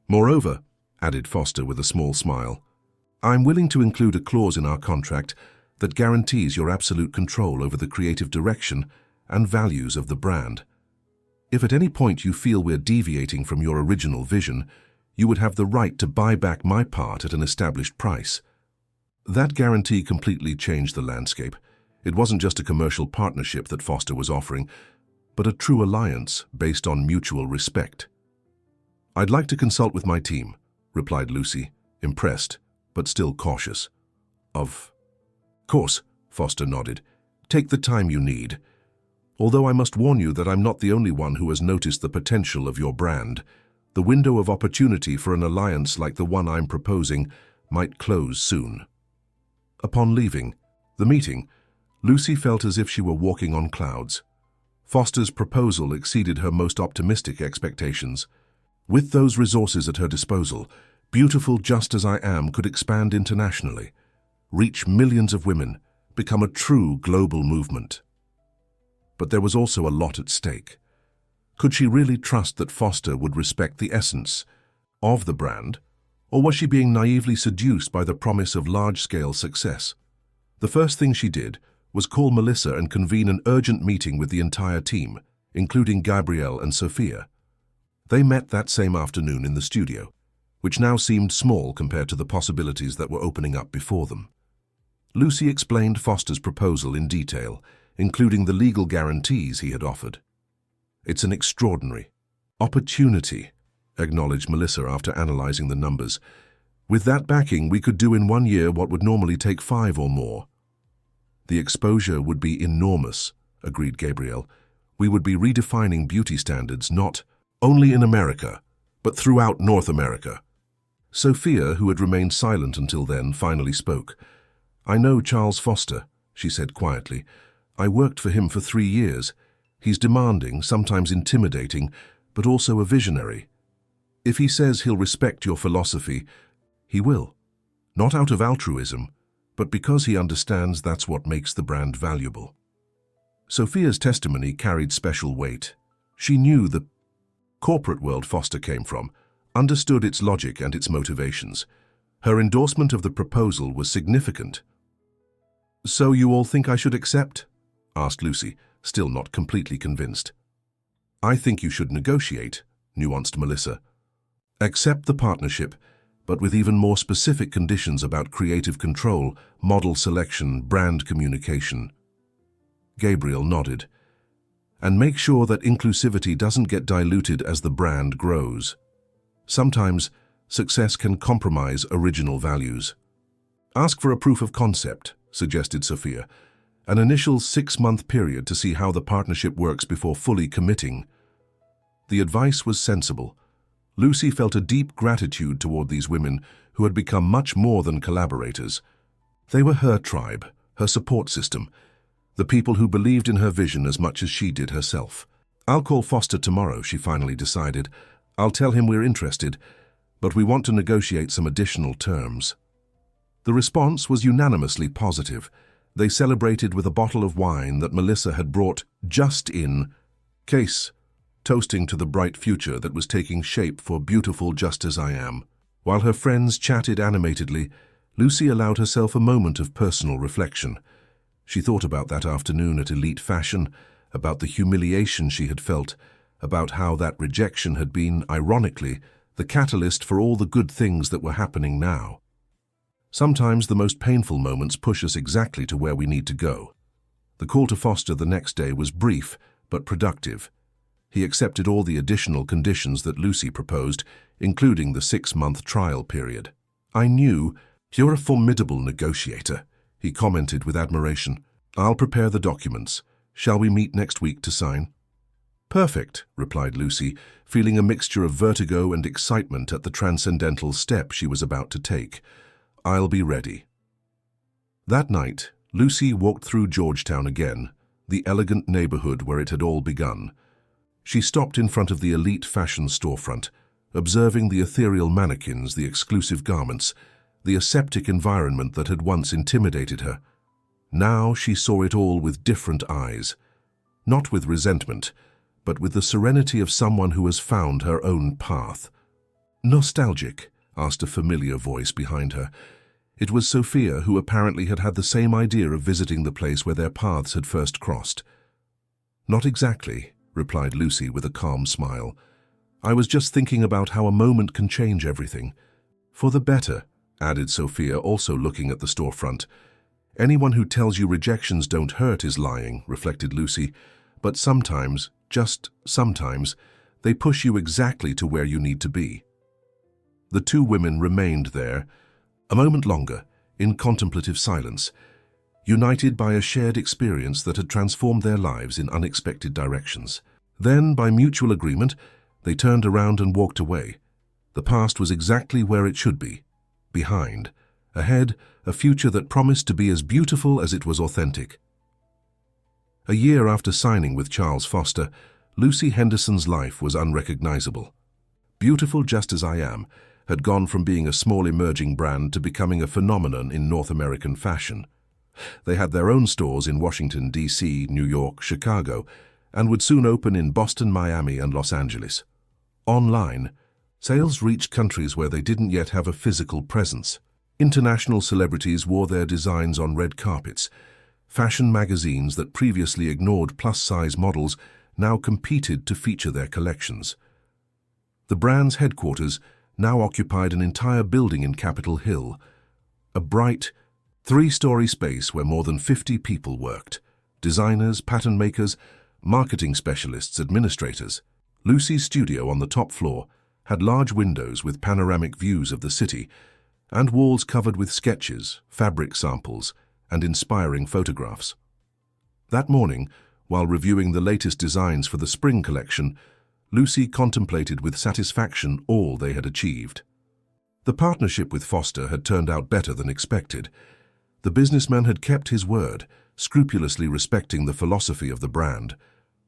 Moreover, added Foster with a small smile, I'm willing to include a clause in our contract that guarantees your absolute control over the creative direction and values of the brand. If at any point you feel we're deviating from your original vision, you would have the right to buy back my part at an established price. That guarantee completely changed the landscape. It wasn't just a commercial partnership that Foster was offering, but a true alliance based on mutual respect. I'd like to consult with my team, replied Lucy, impressed, but still cautious. Of course, Foster nodded. Take the time you need. Although I must warn you that I'm not the only one who has noticed the potential of your brand. The window of opportunity for an alliance like the one I'm proposing might close soon. Upon leaving the meeting, Lucy felt as if she were walking on clouds. Foster's proposal exceeded her most optimistic expectations. With those resources at her disposal, Beautiful Just As I Am could expand internationally, reach millions of women, become a true global movement. But there was also a lot at stake. Could she really trust that Foster would respect the essence of the brand, or was she being naively seduced by the promise of large-scale success? The first thing she did was call Melissa and convene an urgent meeting with the entire team, including Gabrielle and Sophia. They met that same afternoon in the studio, which now seemed small compared to the possibilities that were opening up before them. Lucy explained Foster's proposal in detail, including the legal guarantees he had offered. It's an extraordinary opportunity, acknowledged Melissa after analyzing the numbers. With that backing, we could do in 1 year what would normally take 5 or more. The exposure would be enormous, agreed Gabrielle. We would be redefining beauty standards not only in America, but throughout North America. Sophia, who had remained silent until then, finally spoke. I know Charles Foster, she said quietly. I worked for him for 3 years. He's demanding, sometimes intimidating, but also a visionary. If he says he'll respect your philosophy, he will. Not out of altruism, but because he understands that's what makes the brand valuable. Sophia's testimony carried special weight. She knew the corporate world Foster came from, understood its logic and its motivations. Her endorsement of the proposal was significant. So you all think I should accept? Asked Lucy, still not completely convinced. I think you should negotiate, nuanced Melissa. Accept the partnership, but with even more specific conditions about creative control, model selection, brand communication. Gabrielle nodded. And make sure that inclusivity doesn't get diluted as the brand grows. Sometimes, success can compromise original values. Ask for a proof of concept, suggested Sophia. An initial 6-month period to see how the partnership works before fully committing. The advice was sensible. Lucy felt a deep gratitude toward these women who had become much more than collaborators. They were her tribe, her support system, the people who believed in her vision as much as she did herself. I'll call Foster tomorrow, she finally decided. I'll tell him we're interested, but we want to negotiate some additional terms. The response was unanimously positive. They celebrated with a bottle of wine that Melissa had brought just in case, toasting to the bright future that was taking shape for Beautiful Just As I Am. While her friends chatted animatedly, Lucy allowed herself a moment of personal reflection. She thought about that afternoon at Elite Fashion, about the humiliation she had felt, about how that rejection had been, ironically, the catalyst for all the good things that were happening now. Sometimes the most painful moments push us exactly to where we need to go. The call to Foster the next day was brief but productive. He accepted all the additional conditions that Lucy proposed, including the 6-month trial period. I knew, you're a formidable negotiator, he commented with admiration. I'll prepare the documents. Shall we meet next week to sign? Perfect, replied Lucy, feeling a mixture of vertigo and excitement at the transcendental step she was about to take. I'll be ready. That night, Lucy walked through Georgetown again, the elegant neighborhood where it had all begun. She stopped in front of the elite fashion storefront, observing the ethereal mannequins, the exclusive garments, the aseptic environment that had once intimidated her. Now she saw it all with different eyes, not with resentment, but with the serenity of someone who has found her own path. Nostalgic? Asked a familiar voice behind her. It was Sophia, who apparently had had the same idea of visiting the place where their paths had first crossed. Not exactly, replied Lucy with a calm smile. I was just thinking about how a moment can change everything. For the better, added Sophia, also looking at the storefront. Anyone who tells you rejections don't hurt is lying, reflected Lucy, but sometimes, just sometimes, they push you exactly to where you need to be. The two women remained there, a moment longer, in contemplative silence, united by a shared experience that had transformed their lives in unexpected directions. Then, by mutual agreement, they turned around and walked away. The past was exactly where it should be, behind. Ahead, a future that promised to be as beautiful as it was authentic. A year after signing with Charles Foster, Lucy Henderson's life was unrecognizable. Beautiful Just As I Am had gone from being a small emerging brand to becoming a phenomenon in North American fashion. They had their own stores in Washington, D.C., New York, Chicago, and would soon open in Boston, Miami, and Los Angeles. Online, sales reached countries where they didn't yet have a physical presence. International celebrities wore their designs on red carpets. Fashion magazines that previously ignored plus-size models now competed to feature their collections. The brand's headquarters now occupied an entire building in Capitol Hill, a bright, three-story space where more than 50 people worked: designers, pattern makers, marketing specialists, administrators. Lucy's studio on the top floor had large windows with panoramic views of the city and walls covered with sketches, fabric samples, and inspiring photographs. That morning, while reviewing the latest designs for the spring collection, Lucy contemplated with satisfaction all they had achieved. The partnership with Foster had turned out better than expected. The businessman had kept his word, scrupulously respecting the philosophy of the brand.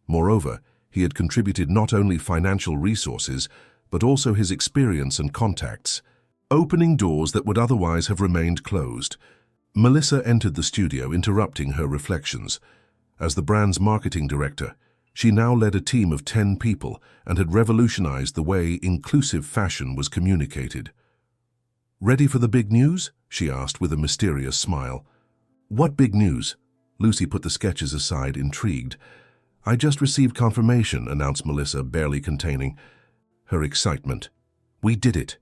Moreover, he had contributed not only financial resources, but also his experience and contacts, opening doors that would otherwise have remained closed. Melissa entered the studio, interrupting her reflections. As the brand's marketing director, she now led a team of 10 people and had revolutionized the way inclusive fashion was communicated. "Ready for the big news?" she asked with a mysterious smile. "What big news?" Lucy put the sketches aside, intrigued. "I just received confirmation," announced Melissa, barely containing her excitement. "We did it.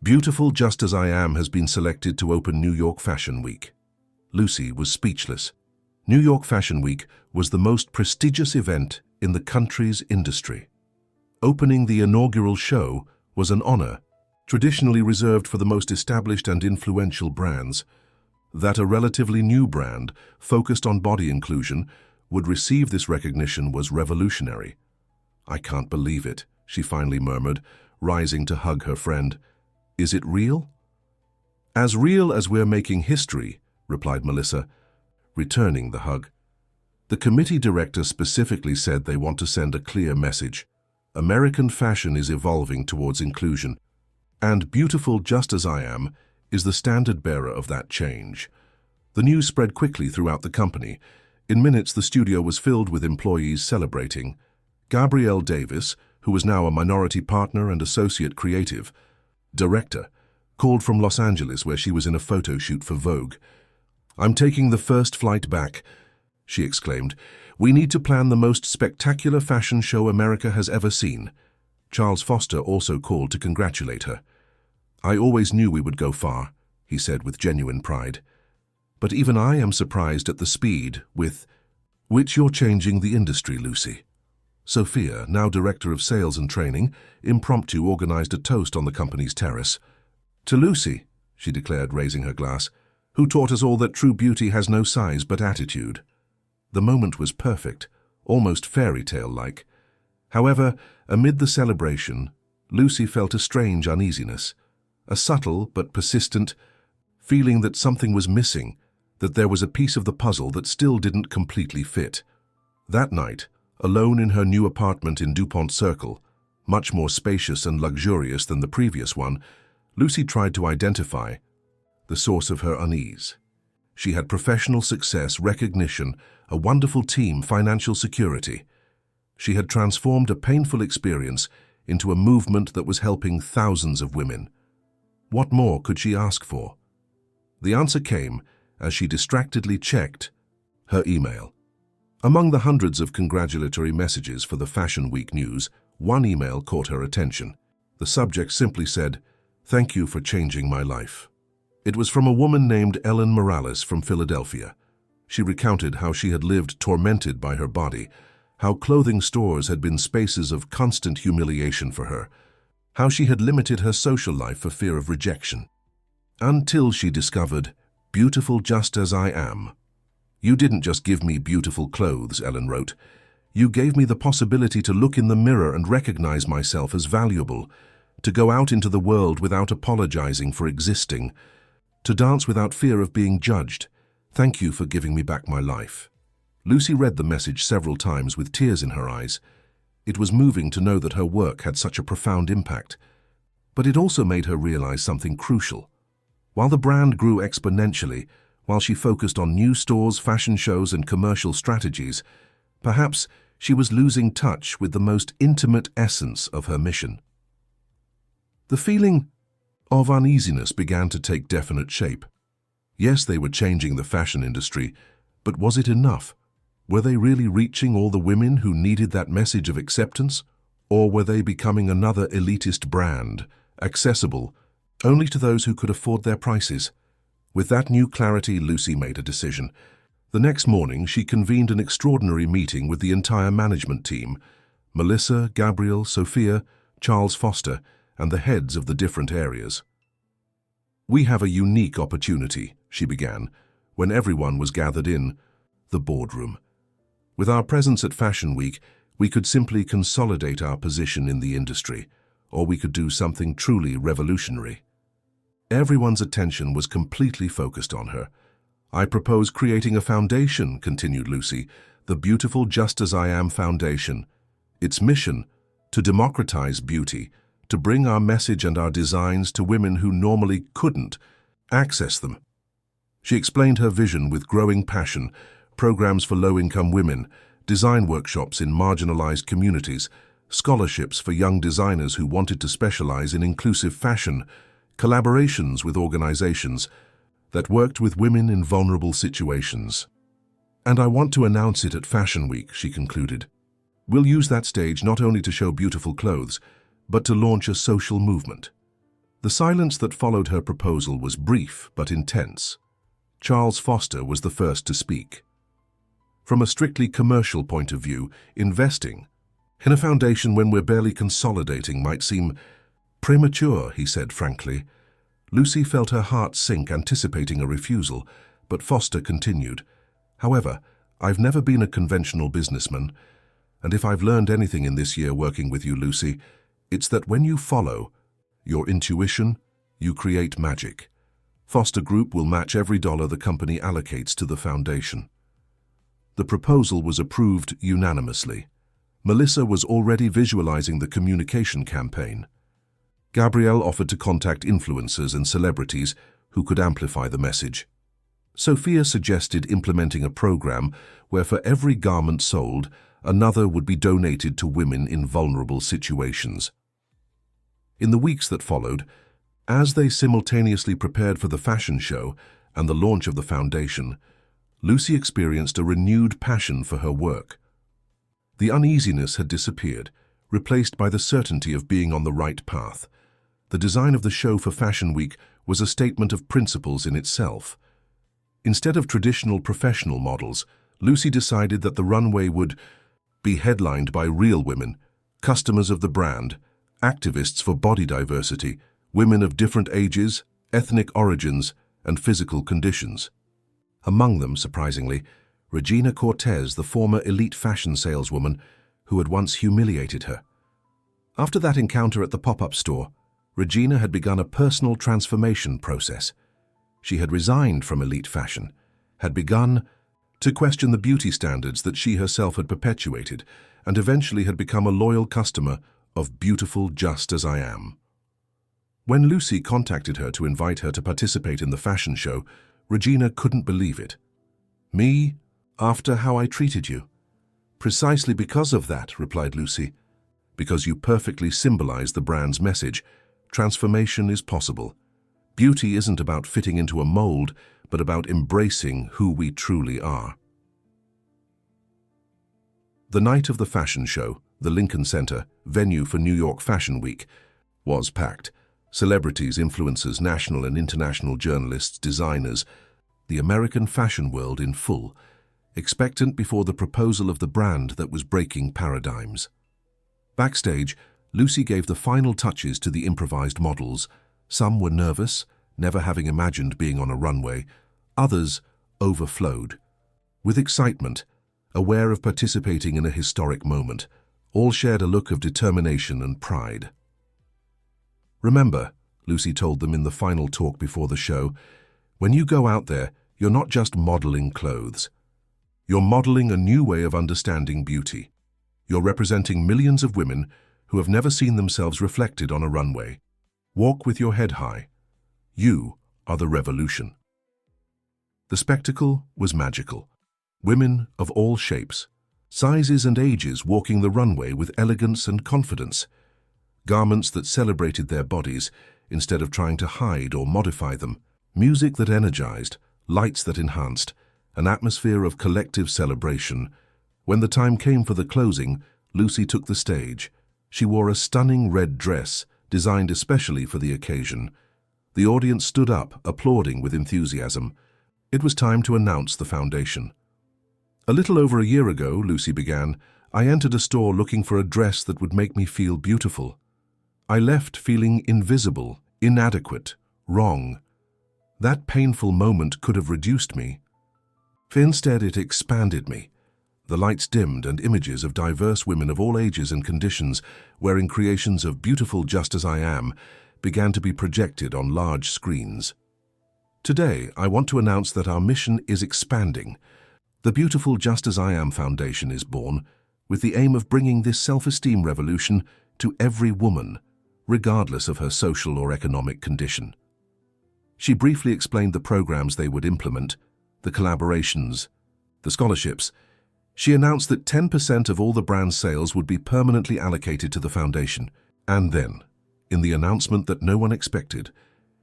Beautiful Just As I Am has been selected to open New York Fashion Week." Lucy was speechless. New York Fashion Week was the most prestigious event in the country's industry. Opening the inaugural show was an honor, traditionally reserved for the most established and influential brands. That a relatively new brand, focused on body inclusion, would receive this recognition was revolutionary. "I can't believe it," she finally murmured, rising to hug her friend. "Is it real?" "As real as we're making history," replied Melissa, returning the hug. The committee director specifically said they want to send a clear message. American fashion is evolving towards inclusion, and Beautiful Just As I Am is the standard bearer of that change. The news spread quickly throughout the company. In minutes, the studio was filled with employees celebrating. Gabrielle Davis, who was now a minority partner and associate creative director, called from Los Angeles, where she was in a photo shoot for Vogue. "I'm taking the first flight back," she exclaimed. "We need to plan the most spectacular fashion show America has ever seen." Charles Foster also called to congratulate her. "I always knew we would go far," he said with genuine pride. "But even I am surprised at the speed with which you're changing the industry, Lucy." Sophia, now director of sales and training, impromptu organized a toast on the company's terrace. "To Lucy," she declared, raising her glass, "who taught us all that true beauty has no size but attitude." The moment was perfect, almost fairy tale-like. However, amid the celebration, Lucy felt a strange uneasiness, a subtle but persistent feeling that something was missing, that there was a piece of the puzzle that still didn't completely fit. That night, alone in her new apartment in DuPont Circle, much more spacious and luxurious than the previous one, Lucy tried to identify the source of her unease. She had professional success, recognition, a wonderful team, financial security. She had transformed a painful experience into a movement that was helping thousands of women. What more could she ask for? The answer came as she distractedly checked her email. Among the hundreds of congratulatory messages for the Fashion Week news, one email caught her attention. The subject simply said, "Thank you for changing my life." It was from a woman named Ellen Morales from Philadelphia. She recounted how she had lived tormented by her body, how clothing stores had been spaces of constant humiliation for her, how she had limited her social life for fear of rejection. Until she discovered, "Beautiful just as I am." "You didn't just give me beautiful clothes," Ellen wrote. "You gave me the possibility to look in the mirror and recognize myself as valuable, to go out into the world without apologizing for existing, to dance without fear of being judged. Thank you for giving me back my life." Lucy read the message several times with tears in her eyes. It was moving to know that her work had such a profound impact. But it also made her realize something crucial. While the brand grew exponentially, while she focused on new stores, fashion shows, and commercial strategies, perhaps she was losing touch with the most intimate essence of her mission. The feeling of uneasiness began to take definite shape. Yes, they were changing the fashion industry, but was it enough? Were they really reaching all the women who needed that message of acceptance? Or were they becoming another elitist brand, accessible only to those who could afford their prices? With that new clarity, Lucy made a decision. The next morning, she convened an extraordinary meeting with the entire management team, Melissa, Gabrielle, Sophia, Charles Foster, and the heads of the different areas. "We have a unique opportunity," she began, when everyone was gathered in the boardroom. "With our presence at Fashion Week, we could simply consolidate our position in the industry, or we could do something truly revolutionary." Everyone's attention was completely focused on her. "I propose creating a foundation," continued Lucy, "the Beautiful Just As I Am Foundation. Its mission, to democratize beauty, to bring our message and our designs to women who normally couldn't access them." She explained her vision with growing passion: programs for low-income women, design workshops in marginalized communities, scholarships for young designers who wanted to specialize in inclusive fashion, collaborations with organizations that worked with women in vulnerable situations. "And I want to announce it at Fashion Week," she concluded. "We'll use that stage not only to show beautiful clothes, but to launch a social movement." The silence that followed her proposal was brief but intense. Charles Foster was the first to speak. "From a strictly commercial point of view, investing in a foundation when we're barely consolidating might seem premature," he said frankly. Lucy felt her heart sink, anticipating a refusal, but Foster continued, "However, I've never been a conventional businessman, and if I've learned anything in this year working with you, Lucy, it's that when you follow your intuition, you create magic. Foster Group will match every dollar the company allocates to the foundation." The proposal was approved unanimously. Melissa was already visualizing the communication campaign. Gabrielle offered to contact influencers and celebrities who could amplify the message. Sophia suggested implementing a program where for every garment sold, another would be donated to women in vulnerable situations. In the weeks that followed, as they simultaneously prepared for the fashion show and the launch of the foundation, Lucy experienced a renewed passion for her work. The uneasiness had disappeared, replaced by the certainty of being on the right path. The design of the show for Fashion Week was a statement of principles in itself. Instead of traditional professional models, Lucy decided that the runway would be headlined by real women, customers of the brand, activists for body diversity, women of different ages, ethnic origins, and physical conditions. Among them, surprisingly, Regina Cortez, the former elite fashion saleswoman who had once humiliated her. After that encounter at the pop-up store, Regina had begun a personal transformation process. She had resigned from elite fashion, had begun to question the beauty standards that she herself had perpetuated, and eventually had become a loyal customer of Beautiful Just As I Am. When Lucy contacted her to invite her to participate in the fashion show, Regina couldn't believe it. "Me? After how I treated you?" "Precisely because of that," replied Lucy. "Because you perfectly symbolize the brand's message. Transformation is possible. Beauty isn't about fitting into a mold, but about embracing who we truly are." The night of the fashion show, the Lincoln Center, venue for New York Fashion Week, was packed. Celebrities, influencers, national and international journalists, designers, the American fashion world in full, expectant before the proposal of the brand that was breaking paradigms. Backstage, Lucy gave the final touches to the improvised models. Some were nervous, never having imagined being on a runway. Others overflowed. With excitement, aware of participating in a historic moment, all shared a look of determination and pride. "Remember," Lucy told them in the final talk before the show, "when you go out there, you're not just modeling clothes. You're modeling a new way of understanding beauty. You're representing millions of women who have never seen themselves reflected on a runway. Walk with your head high. You are the revolution." The spectacle was magical. Women of all shapes, sizes and ages walking the runway with elegance and confidence. Garments that celebrated their bodies instead of trying to hide or modify them. Music that energized, lights that enhanced, an atmosphere of collective celebration. When the time came for the closing, Lucy took the stage. She wore a stunning red dress, designed especially for the occasion. The audience stood up, applauding with enthusiasm. It was time to announce the foundation. "A little over a year ago," Lucy began, "I entered a store looking for a dress that would make me feel beautiful. I left feeling invisible, inadequate, wrong. That painful moment could have reduced me. Instead, it expanded me. The lights dimmed and images of diverse women of all ages and conditions, wearing creations of Beautiful Just As I Am, began to be projected on large screens. Today, I want to announce that our mission is expanding. The Beautiful Just As I Am Foundation is born, with the aim of bringing this self-esteem revolution to every woman, regardless of her social or economic condition." She briefly explained the programs they would implement, the collaborations, the scholarships. She announced that 10% of all the brand's sales would be permanently allocated to the foundation. And then, in the announcement that no one expected,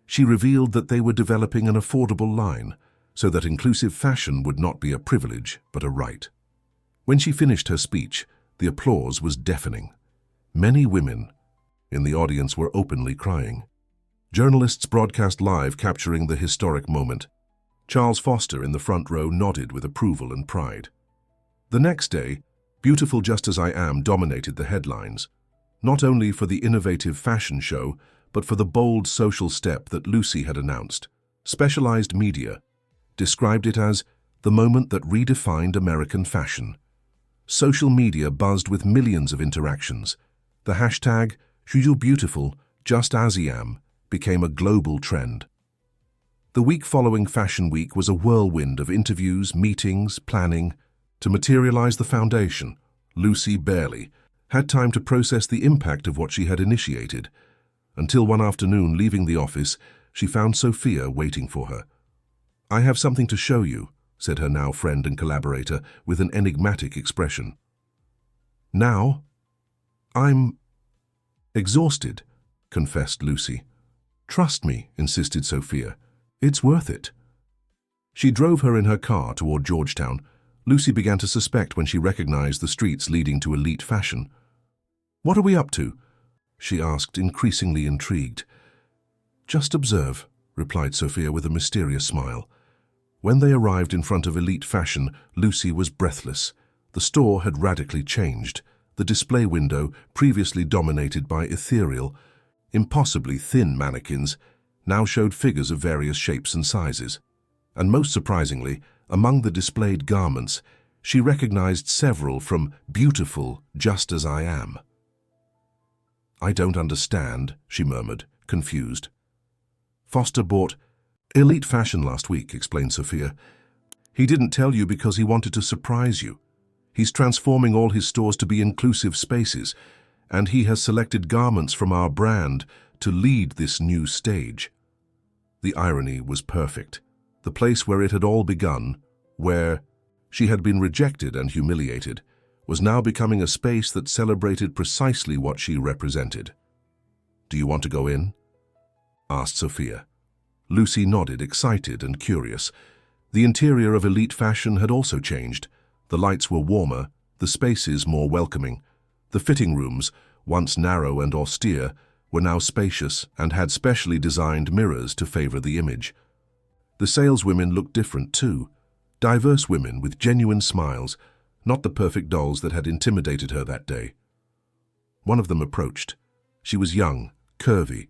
she revealed that they were developing an affordable line, so that inclusive fashion would not be a privilege, but a right. When she finished her speech, the applause was deafening. Many women in the audience were openly crying. Journalists broadcast live, capturing the historic moment. Charles Foster in the front row nodded with approval and pride. The next day, Beautiful Just As I Am dominated the headlines, not only for the innovative fashion show, but for the bold social step that Lucy had announced. Specialized media described it as the moment that redefined American fashion. Social media buzzed with millions of interactions. The hashtag #YouBeautiful Just As I Am became a global trend. The week following Fashion Week was a whirlwind of interviews, meetings, planning. To materialize the foundation, Lucy barely had time to process the impact of what she had initiated, until one afternoon, leaving the office, she found Sophia waiting for her. "I have something to show you," said her now friend and collaborator with an enigmatic expression. "Now? I'm exhausted," confessed Lucy. "Trust me," insisted Sophia. "It's worth it." She drove her in her car toward Georgetown. Lucy began to suspect when she recognized the streets leading to elite fashion. "What are we up to?" she asked, increasingly intrigued. "Just observe," replied Sophia with a mysterious smile. When they arrived in front of elite fashion, Lucy was breathless. The store had radically changed. The display window, previously dominated by ethereal, impossibly thin mannequins, now showed figures of various shapes and sizes. and most surprisingly, among the displayed garments, she recognized several from Beautiful Just As I Am. "I don't understand," she murmured, confused. "Foster bought Elite Fashion last week," explained Sophia. "He didn't tell you because he wanted to surprise you. He's transforming all his stores to be inclusive spaces, and he has selected garments from our brand to lead this new stage." The irony was perfect. The place where it had all begun, where she had been rejected and humiliated, was now becoming a space that celebrated precisely what she represented. "Do you want to go in?" asked Sophia. Lucy nodded, excited and curious. The interior of Elite Fashion had also changed. The lights were warmer, the spaces more welcoming. The fitting rooms, once narrow and austere, were now spacious and had specially designed mirrors to favor the image. The saleswomen looked different too. Diverse women with genuine smiles, not the perfect dolls that had intimidated her that day. One of them approached. She was young, curvy,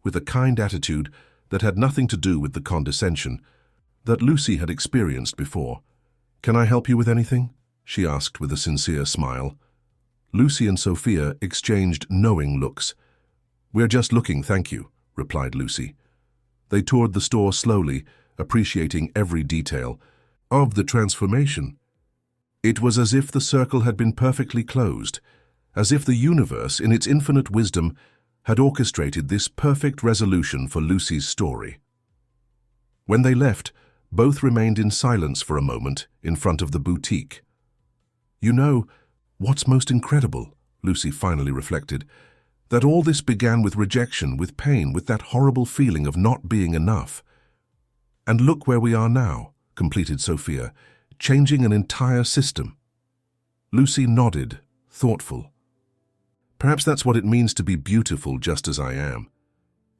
with a kind attitude that had nothing to do with the condescension that Lucy had experienced before. "Can I help you with anything?" she asked with a sincere smile. Lucy and Sophia exchanged knowing looks. "We're just looking, thank you," replied Lucy. They toured the store slowly, appreciating every detail of the transformation. It was as if the circle had been perfectly closed, as if the universe, in its infinite wisdom, had orchestrated this perfect resolution for Lucy's story. When they left, both remained in silence for a moment in front of the boutique. "You know, what's most incredible," Lucy finally reflected, "that all this began with rejection, with pain, with that horrible feeling of not being enough. And look where we are now," completed Sophia, "changing an entire system." Lucy nodded, thoughtful. "Perhaps that's what it means to be beautiful just as I am.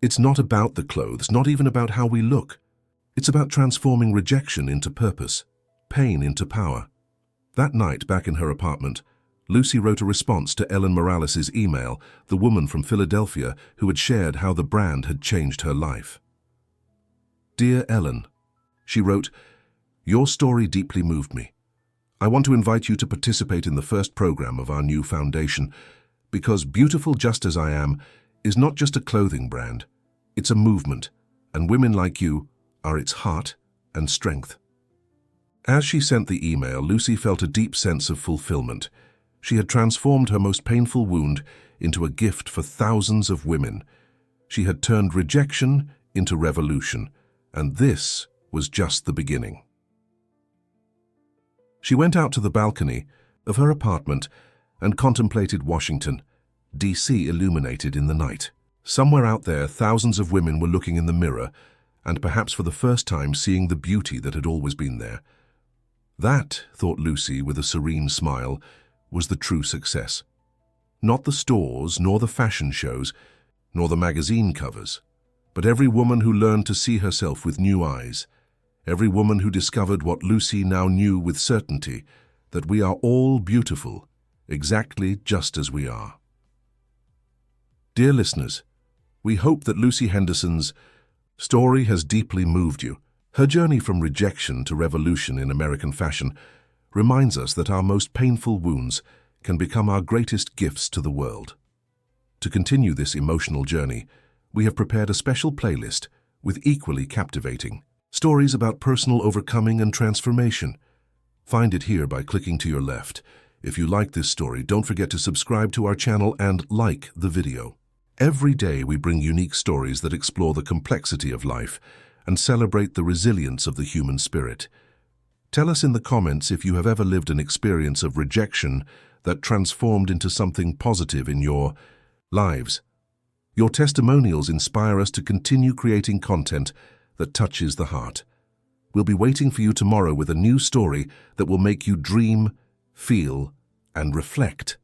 It's not about the clothes, not even about how we look. It's about transforming rejection into purpose, pain into power." That night, back in her apartment, Lucy wrote a response to Ellen Morales' email, the woman from Philadelphia who had shared how the brand had changed her life. "Dear Ellen," she wrote, "your story deeply moved me. I want to invite you to participate in the first program of our new foundation, because Beautiful Just As I Am is not just a clothing brand, it's a movement, and women like you are its heart and strength." As she sent the email, Lucy felt a deep sense of fulfillment. She had transformed her most painful wound into a gift for thousands of women. She had turned rejection into revolution, and this was just the beginning. She went out to the balcony of her apartment and contemplated Washington, D.C. illuminated in the night. Somewhere out there, thousands of women were looking in the mirror and perhaps for the first time seeing the beauty that had always been there. That, thought Lucy with a serene smile, was the true success. Not the stores, nor the fashion shows, nor the magazine covers, but every woman who learned to see herself with new eyes, every woman who discovered what Lucy now knew with certainty, that we are all beautiful, exactly just as we are. Dear listeners, we hope that Lucy Henderson's story has deeply moved you. Her journey from rejection to revolution in American fashion reminds us that our most painful wounds can become our greatest gifts to the world. To continue this emotional journey, we have prepared a special playlist with equally captivating stories about personal overcoming and transformation. Find it here by clicking to your left. If you like this story, don't forget to subscribe to our channel and like the video. Every day we bring unique stories that explore the complexity of life and celebrate the resilience of the human spirit. Tell us in the comments if you have ever lived an experience of rejection that transformed into something positive in your lives. Your testimonials inspire us to continue creating content that touches the heart. We'll be waiting for you tomorrow with a new story that will make you dream, feel, and reflect.